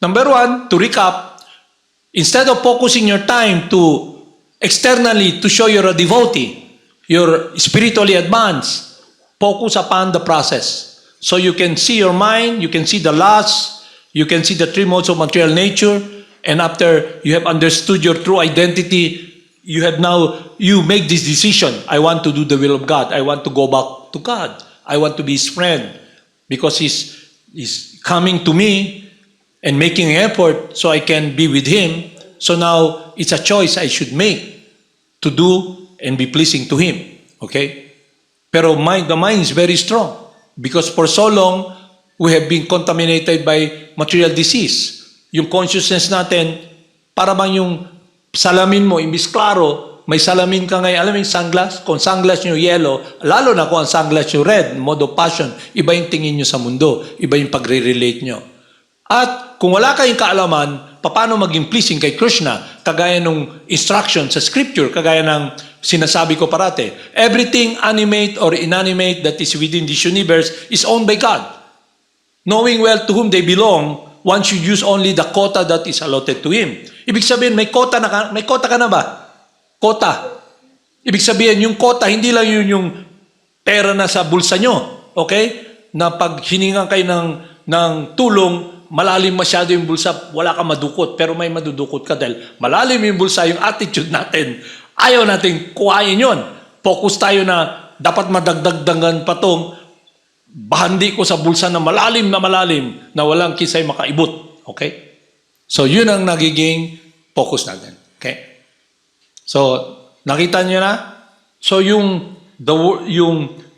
Number one, to recap, instead of focusing your time to externally to show you're a devotee, you're spiritually advanced, focus upon the process. So you can see your mind, you can see the lust, you can see the three modes of material nature, and after you have understood your true identity, you make this decision. I want to do the will of God. I want to go back to God. I want to be His friend because He's coming to me and making an effort so I can be with Him. So now it's a choice I should make to do and be pleasing to Him. Okay? Pero the mind is very strong. Because for so long, we have been contaminated by material disease. Yung consciousness natin, para bang yung salamin mo, imbis klaro, may salamin ka ngayon. Alam mo yung sunglass? Kung sunglass nyo yellow, lalo na kung ang sunglass nyo red, mode of passion, iba yung tingin nyo sa mundo, iba yung pagre-relate nyo. At kung wala kayong kaalaman, paano maging pleasing kay Krishna, kagaya ng instruction sa scripture, kagaya ng sinasabi ko parate, everything animate or inanimate that is within this universe is owned by God. Knowing well to whom they belong, one should use only the quota that is allotted to him. Ibig sabihin, may quota ka na ba? Quota. Ibig sabihin, yung quota, hindi lang yun yung pera na sa bulsa nyo. Okay? Na pag hiningan kayo ng tulong, malalim masyado yung bulsa, wala ka madukot, pero may madudukot ka dahil malalim yung bulsa, yung attitude natin. Ayaw natin kuhain yun. Focus tayo na dapat madagdagdagan pa tong bahandi ko sa bulsa na malalim na walang kisay makaibot. Okay? So, yun ang nagiging focus natin. Okay? So, nakita niyo na? So, yung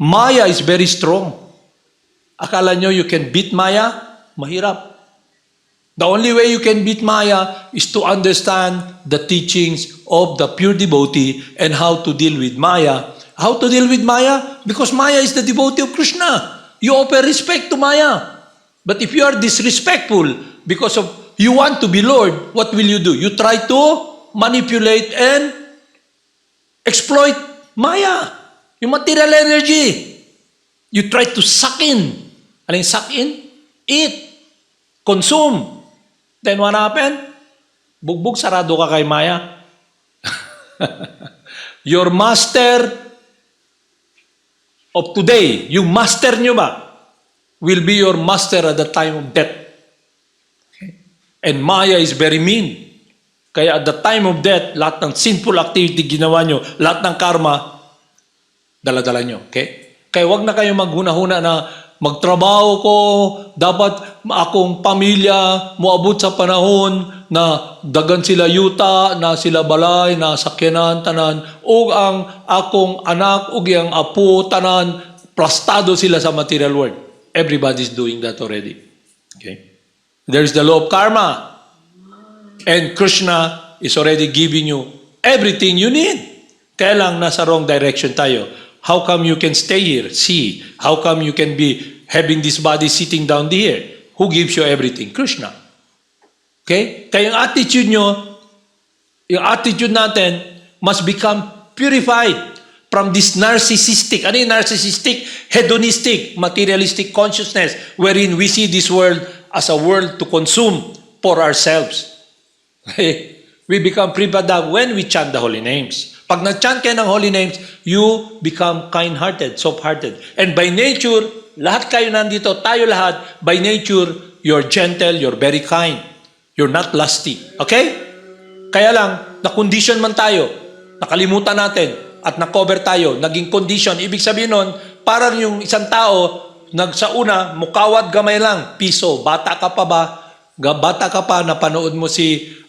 Maya is very strong. Akala nyo you can beat Maya? Mahirap. The only way you can beat Maya is to understand the teachings of the pure devotee and how to deal with Maya. How to deal with Maya? Because Maya is the devotee of Krishna. You offer respect to Maya. But if you are disrespectful because of you want to be Lord, what will you do? You try to manipulate and exploit Maya, yung material energy. You try to suck in. Ano yung suck in? Eat. Consume. Then what happened? Bugbog, sarado ka kay Maya. Your master of today, yung master nyo ba, will be your master at the time of death. Okay? And Maya is very mean. Kaya at the time of death, lahat ng sinful activity ginawa nyo, lahat ng karma, dala-dala nyo. Okay? Kaya wag na kayo maghuna-huna na magtrabaho ko, dapat akong pamilya moabot sa panahon na dagan sila yuta, na sila balay, na sakyanan, tanan, o ang akong anak, o ang apo, tanan, plastado sila sa material world. Everybody's doing that already. Okay? There's the law of karma. And Krishna is already giving you everything you need. Kaya lang nasa wrong direction tayo. How come you can stay here? See. How come you can be having this body sitting down here? Who gives you everything? Krishna. Okay? Kaya yung attitude natin must become purified from this narcissistic, ano yung narcissistic? Hedonistic, materialistic consciousness wherein we see this world as a world to consume for ourselves. Okay? We become free from that when we chant the holy names. Pag nag-chant kayo ng holy names, you become kind-hearted, soft-hearted. And by nature, lahat kayo nandito, tayo lahat, by nature, you're gentle, you're very kind. You're not lusty. Okay? Kaya lang, na-condition man tayo, nakalimutan natin, at na-cover tayo, naging condition. Ibig sabihin nun, parang yung isang tao, sa una, mukawat gamay lang, piso, bata ka pa ba? Bata ka pa, napanood mo si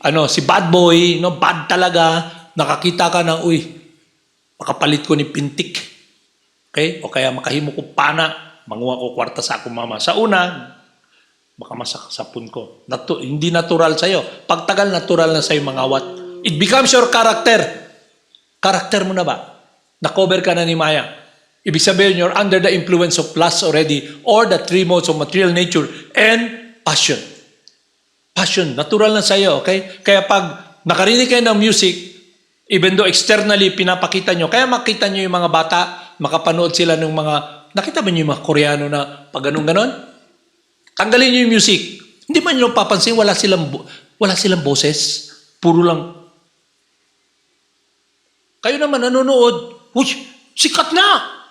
Bad Boy, no, bad talaga, nakakita ka ng, uy, makapalit ko ni pintik. Okay? O kaya makahimo ko pana, manguha ko kwarta sa akong mama. Sa una, baka masakasapon ko. Hindi natural sa'yo. Pagtagal, natural na sa'yo mangawat. It becomes your character. Character mo na ba? Na-cover ka na ni Maya. Ibig sabihin, you're under the influence of lust already or the three modes of material nature and passion. Passion, natural na sa'yo, okay? Kaya pag nakarinig kayo ng music, even though externally pinapakita nyo, kaya makita nyo yung mga bata, makapanood sila ng mga, nakita ba nyo yung mga Koreano na pag ganun-ganon? Tanggalin nyo yung music. Hindi ba nyo papansin, wala silang boses? Puro lang. Kayo naman nanonood, sikat na!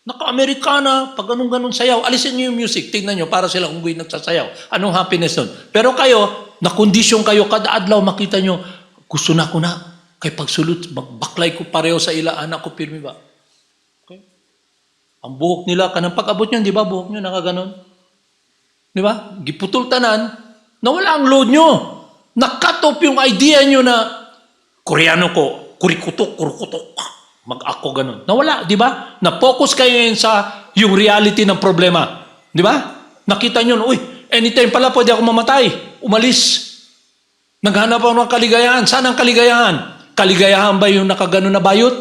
Naka-Amerikana, pag ganun-ganun sayaw, alisin nyo yung music, tingnan nyo, para sila unggoy nagsasayaw. Anong happiness nun? Pero kayo, na-condition kayo, kada adlaw makita nyo, gusto na ko na, kay pagsulot, magbaklay ko pareho sa ila, anak ko, pirmi ba? Okay? Ang buhok nila, kanang pag-abot nyo, di ba, buhok nyo, nakaganon? Di ba? Giputol tanan, nawala ang load nyo. Na-cut off yung idea nyo na, Koreano ko, kurikutok, mag-ako ganun. Nawala, di ba? Na-focus kayo ngayon sa yung reality ng problema. Di ba? Nakita nyo, uy, anytime pala pwede ako mamatay. Umalis. Naghanap ako ng kaligayahan. Saan ang kaligayahan? Kaligayahan ba yung nakaganon na bayot?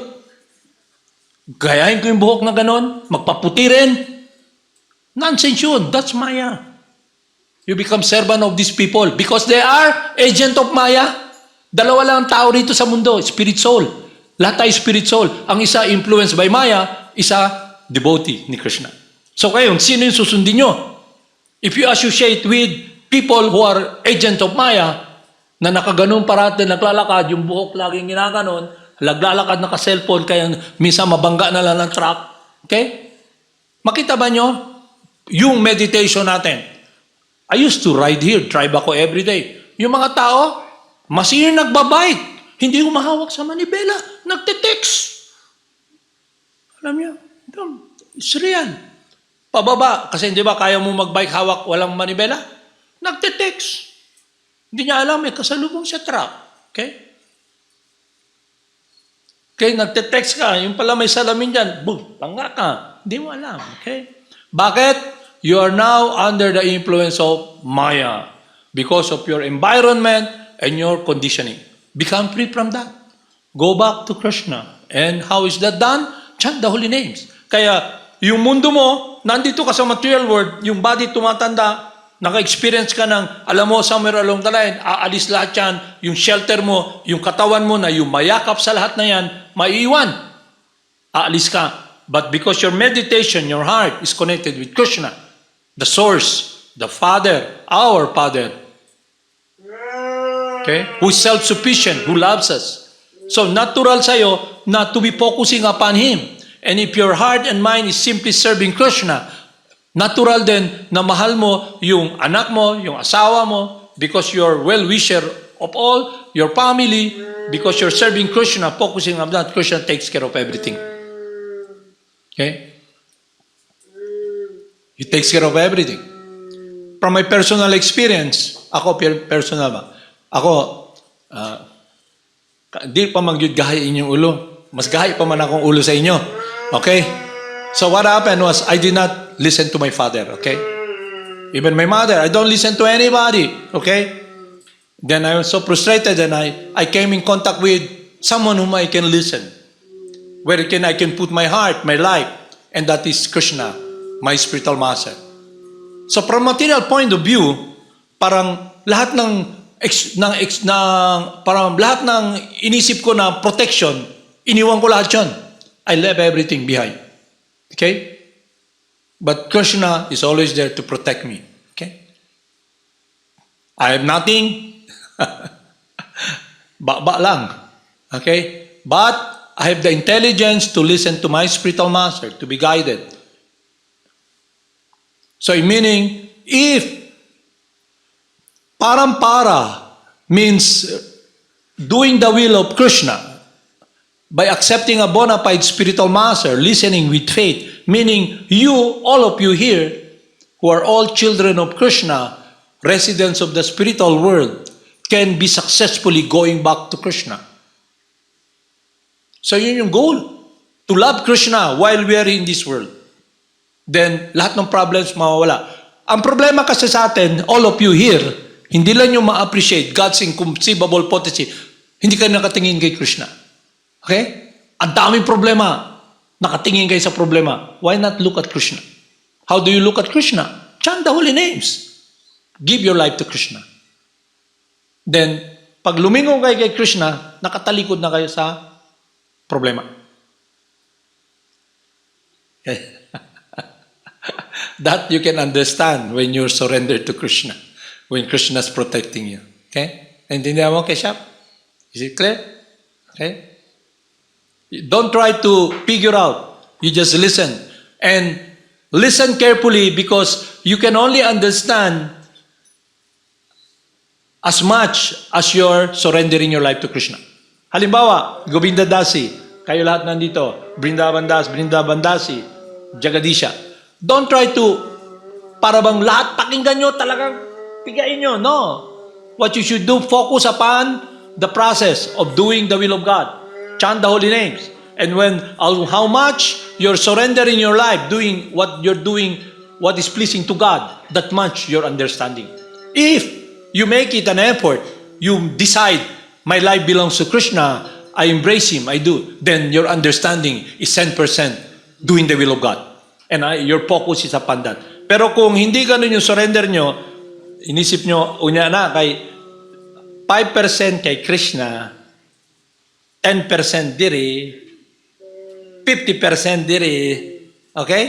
Gayahin ko yung buhok na ganon? Magpaputi rin? Nonsense yun. That's Maya. You become servant of these people because they are agent of Maya. Dalawa lang ang tao rito sa mundo, spirit soul. Lahat tayo spirit soul. Ang isa influenced by Maya, isa devotee ni Krishna. So kayo, sino yung susundin nyo? If you associate with people who are agent of Maya, na nakaganon parati, naglalakad, yung buhok laging ginaganon, naglalakad naka-cellphone, kaya minsan mabangga na lang ng truck. Okay? Makita ba nyo? Yung meditation natin. I used to ride here, drive ako every day. Yung mga tao, masih nagbabike. Hindi humahawak sa manibela. Nagte-text. Alam niyo, it's real. Pababa. Kasi hindi ba kaya mo magbike hawak walang manibela? Nagte-text. Hindi niya alam, may kasalubong sa truck. Okay? Okay, nagte-text ka. Yung pala may salamin dyan. Boom, tanga ka. Hindi mo alam. Okay? Bakit? You are now under the influence of Maya because of your environment and your conditioning. Become free from that. Go back to Krishna. And how is that done? Chant the holy names. Kaya, yung mundo mo, nandito ka sa material world, yung body tumatanda, naka-experience ka ng, alam mo, somewhere along the line, aalis lahat yan, yung shelter mo, yung katawan mo na yung mayakap sa lahat na yan, maiiwan. Aalis ka. But because your meditation, your heart is connected with Krishna, the source, the Father, our Father, okay? Who is self-sufficient, who loves us. So natural sa'yo na to be focusing upon Him. And if your heart and mind is simply serving Krishna, natural din na mahal mo yung anak mo, yung asawa mo, because you're well-wisher of all your family, because you're serving Krishna, focusing on that, Krishna takes care of everything. Okay? He takes care of everything. From my personal experience, ako, personal ba? Ako, di pa magyud gahi inyong ulo. Mas gahi pa man akong ulo sa inyo. Okay? So what happened was, I did not listen to my father. Okay? Even my mother, I don't listen to anybody. Okay? Then I was so frustrated and I came in contact with someone whom I can listen. Where I can put my heart, my life. And that is Krishna, my spiritual master. So from material point of view, parang lahat parang lahat ng inisip ko na protection, iniwan ko lahat yun. I left everything behind. Okay? But Krishna is always there to protect me. Okay? I have nothing. Ba lang. Okay? But I have the intelligence to listen to my spiritual master, to be guided. So meaning, if parampara means doing the will of Krishna by accepting a bona fide spiritual master, listening with faith, meaning you, all of you here, who are all children of Krishna, residents of the spiritual world, can be successfully going back to Krishna. So yun yung goal, to love Krishna while we are in this world. Then lahat ng problems mawawala. Ang problema kasi sa atin, all of you here, hindi lang yung ma-appreciate God's inconceivable potency. Hindi ka nakatingin kay Krishna. Okay? Ang daming problema. Nakatingin kayo sa problema. Why not look at Krishna? How do you look at Krishna? Chant the holy names. Give your life to Krishna. Then, pag lumingon kayo kay Krishna, nakatalikod na kayo sa problema. Okay? That you can understand when you're surrendered to Krishna, when Krishna is protecting you. Okay? Naintindihan mo, Keshap? Is it clear? Okay? Don't try to figure out. You just listen. And listen carefully because you can only understand as much as you're surrendering your life to Krishna. Halimbawa, Govinda Dasi, kayo lahat nandito, Brindavan Dasi, Jagadisha. Don't try to, para bang lahat pakinggan nyo, talagang pigain nyo. No. What you should do, focus upon the process of doing the will of God. Chant the holy names. And when, how much you're surrendering your life, doing what you're doing, what is pleasing to God, that much you're understanding. If you make it an effort, you decide, my life belongs to Krishna, I embrace Him, I do, then your understanding is 10% doing the will of God. And your focus is upon that. Pero kung hindi ganun yung surrender nyo, inisip nyo, unya na, kay 5% kay Krishna, 10% diri, 50% diri. Okay?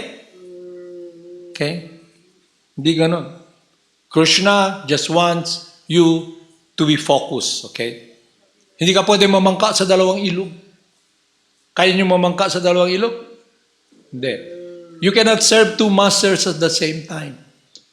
Okay? Hindi ganun. Krishna just wants you to be focused. Okay? Hindi ka pwede mamangka sa dalawang ilog. Kaya nyo mamangka sa dalawang ilog? Hindi. You cannot serve two masters at the same time.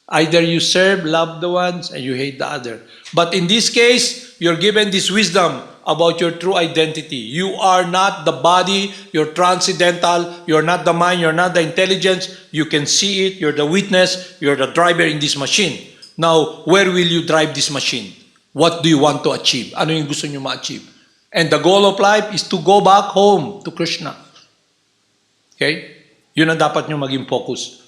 Either you serve, love the ones, and you hate the other. But in this case, you're given this wisdom about your true identity. You are not the body, you're transcendental, you're not the mind, you're not the intelligence. You can see it, you're the witness, you're the driver in this machine. Now, where will you drive this machine? What do you want to achieve? Ano yung gusto nyo ma-achieve? And the goal of life is to go back home to Krishna. Okay? Yun ang dapat nyo maging focus.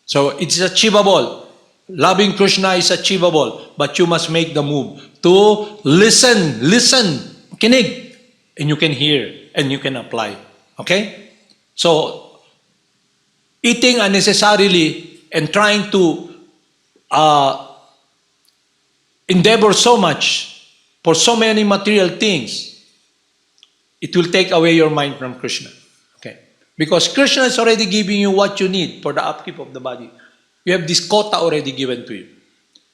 So, it's achievable. Loving Krishna is achievable. But you must make the move to listen, kinig. And you can hear and you can apply. Okay? So, eating unnecessarily and trying to endeavor so much for so many material things, it will take away your mind from Krishna. Because Krishna is already giving you what you need for the upkeep of the body. You have this quota already given to you.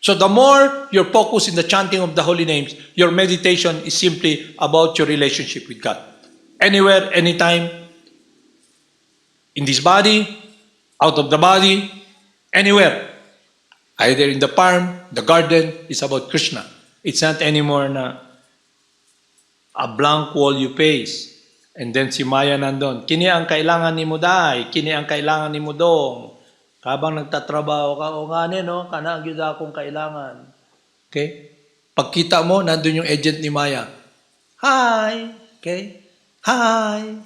So the more you're focused in the chanting of the holy names, your meditation is simply about your relationship with God. Anywhere, anytime, in this body, out of the body, anywhere. Either in the farm, the garden, it's about Krishna. It's not anymore na a blank wall you face. And then si Maya nandun, kini ang kailangan ni mo day, kini ang kailangan ni mo dong. Habang nagtatrabaho ka, o nga no, kana gyud akong kailangan. Okay? Pagkita mo, nandun yung agent ni Maya. Hi! Okay? Hi!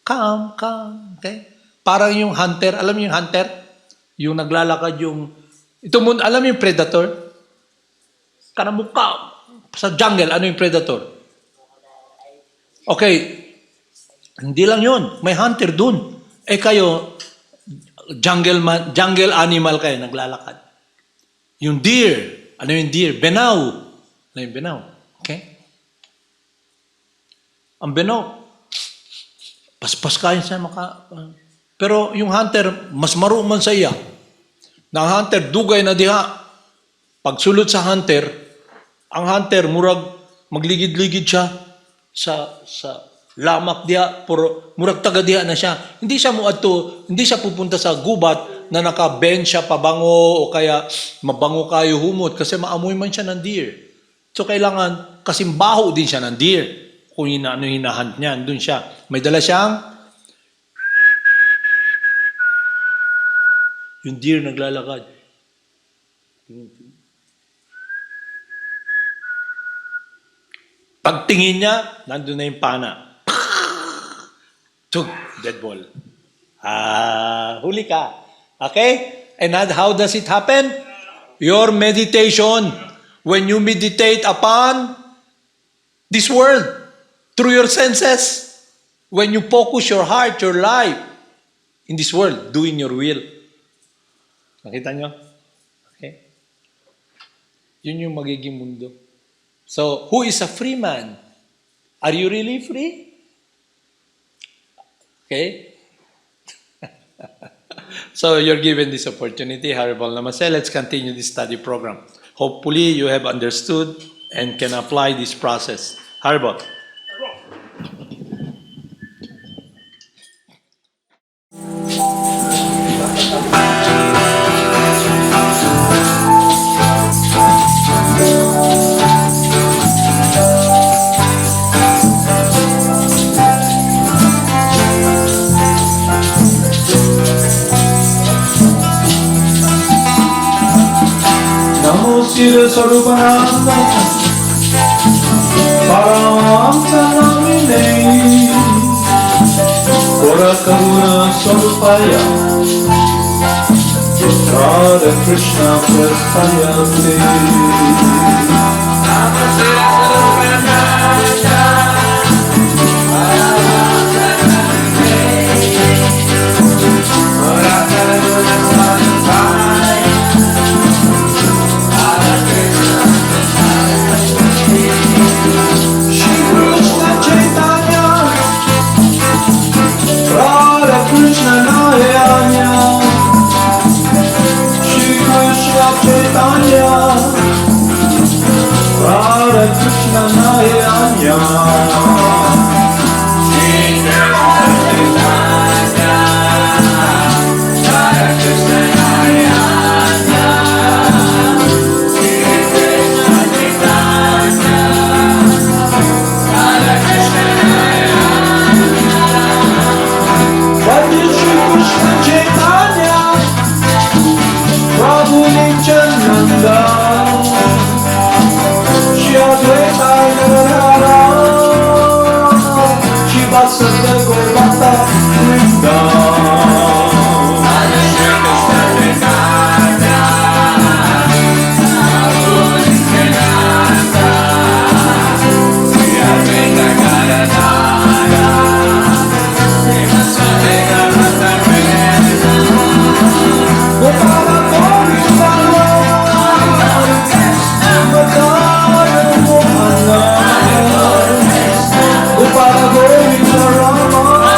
Come. Okay? Parang yung hunter, alam mo yung hunter? Yung naglalakad yung, alam mo yung predator? Kanamukha, sa jungle, ano yung predator? Okay, hindi lang yun. May hunter dun. Kayo, jungle animal kayo, naglalakad. Yung deer, ano yung deer? Benaw. Ano yung benaw? Okay? Ang benaw, paspas kayo sa pero yung hunter, mas maruman sa iya. Na ang hunter, dugay na diha. Pagsulot sa hunter, ang hunter, murag, magligid-ligid siya sa lamak diha, pero murag taga diha na siya. Hindi siya pupunta sa gubat na naka-bench siya pabango o kaya mabango kayo humot kasi maamoy man siya ng deer. So kailangan, kasi baho din siya ng deer. Kung hinahunt niya, doon siya. May dala siyang yung deer naglalakad. Pagtingin niya, nandun na yung pana. Tug, dead ball. Huli ka. Okay? And how does it happen? Your meditation. When you meditate upon this world, through your senses, when you focus your heart, your life, in this world, doing your will. Nakita nyo? Okay? Yun yung magiging mundo. So, who is a free man? Are you really free? Okay? So, you're given this opportunity, Haribol Namase. Let's continue this study program. Hopefully, you have understood and can apply this process. Haribol. Sira Sarupananda Param Salamine Kora Karuna Sarupaya Radha Krishna Prastayate Gopala Govinda Rama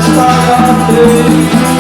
Sarate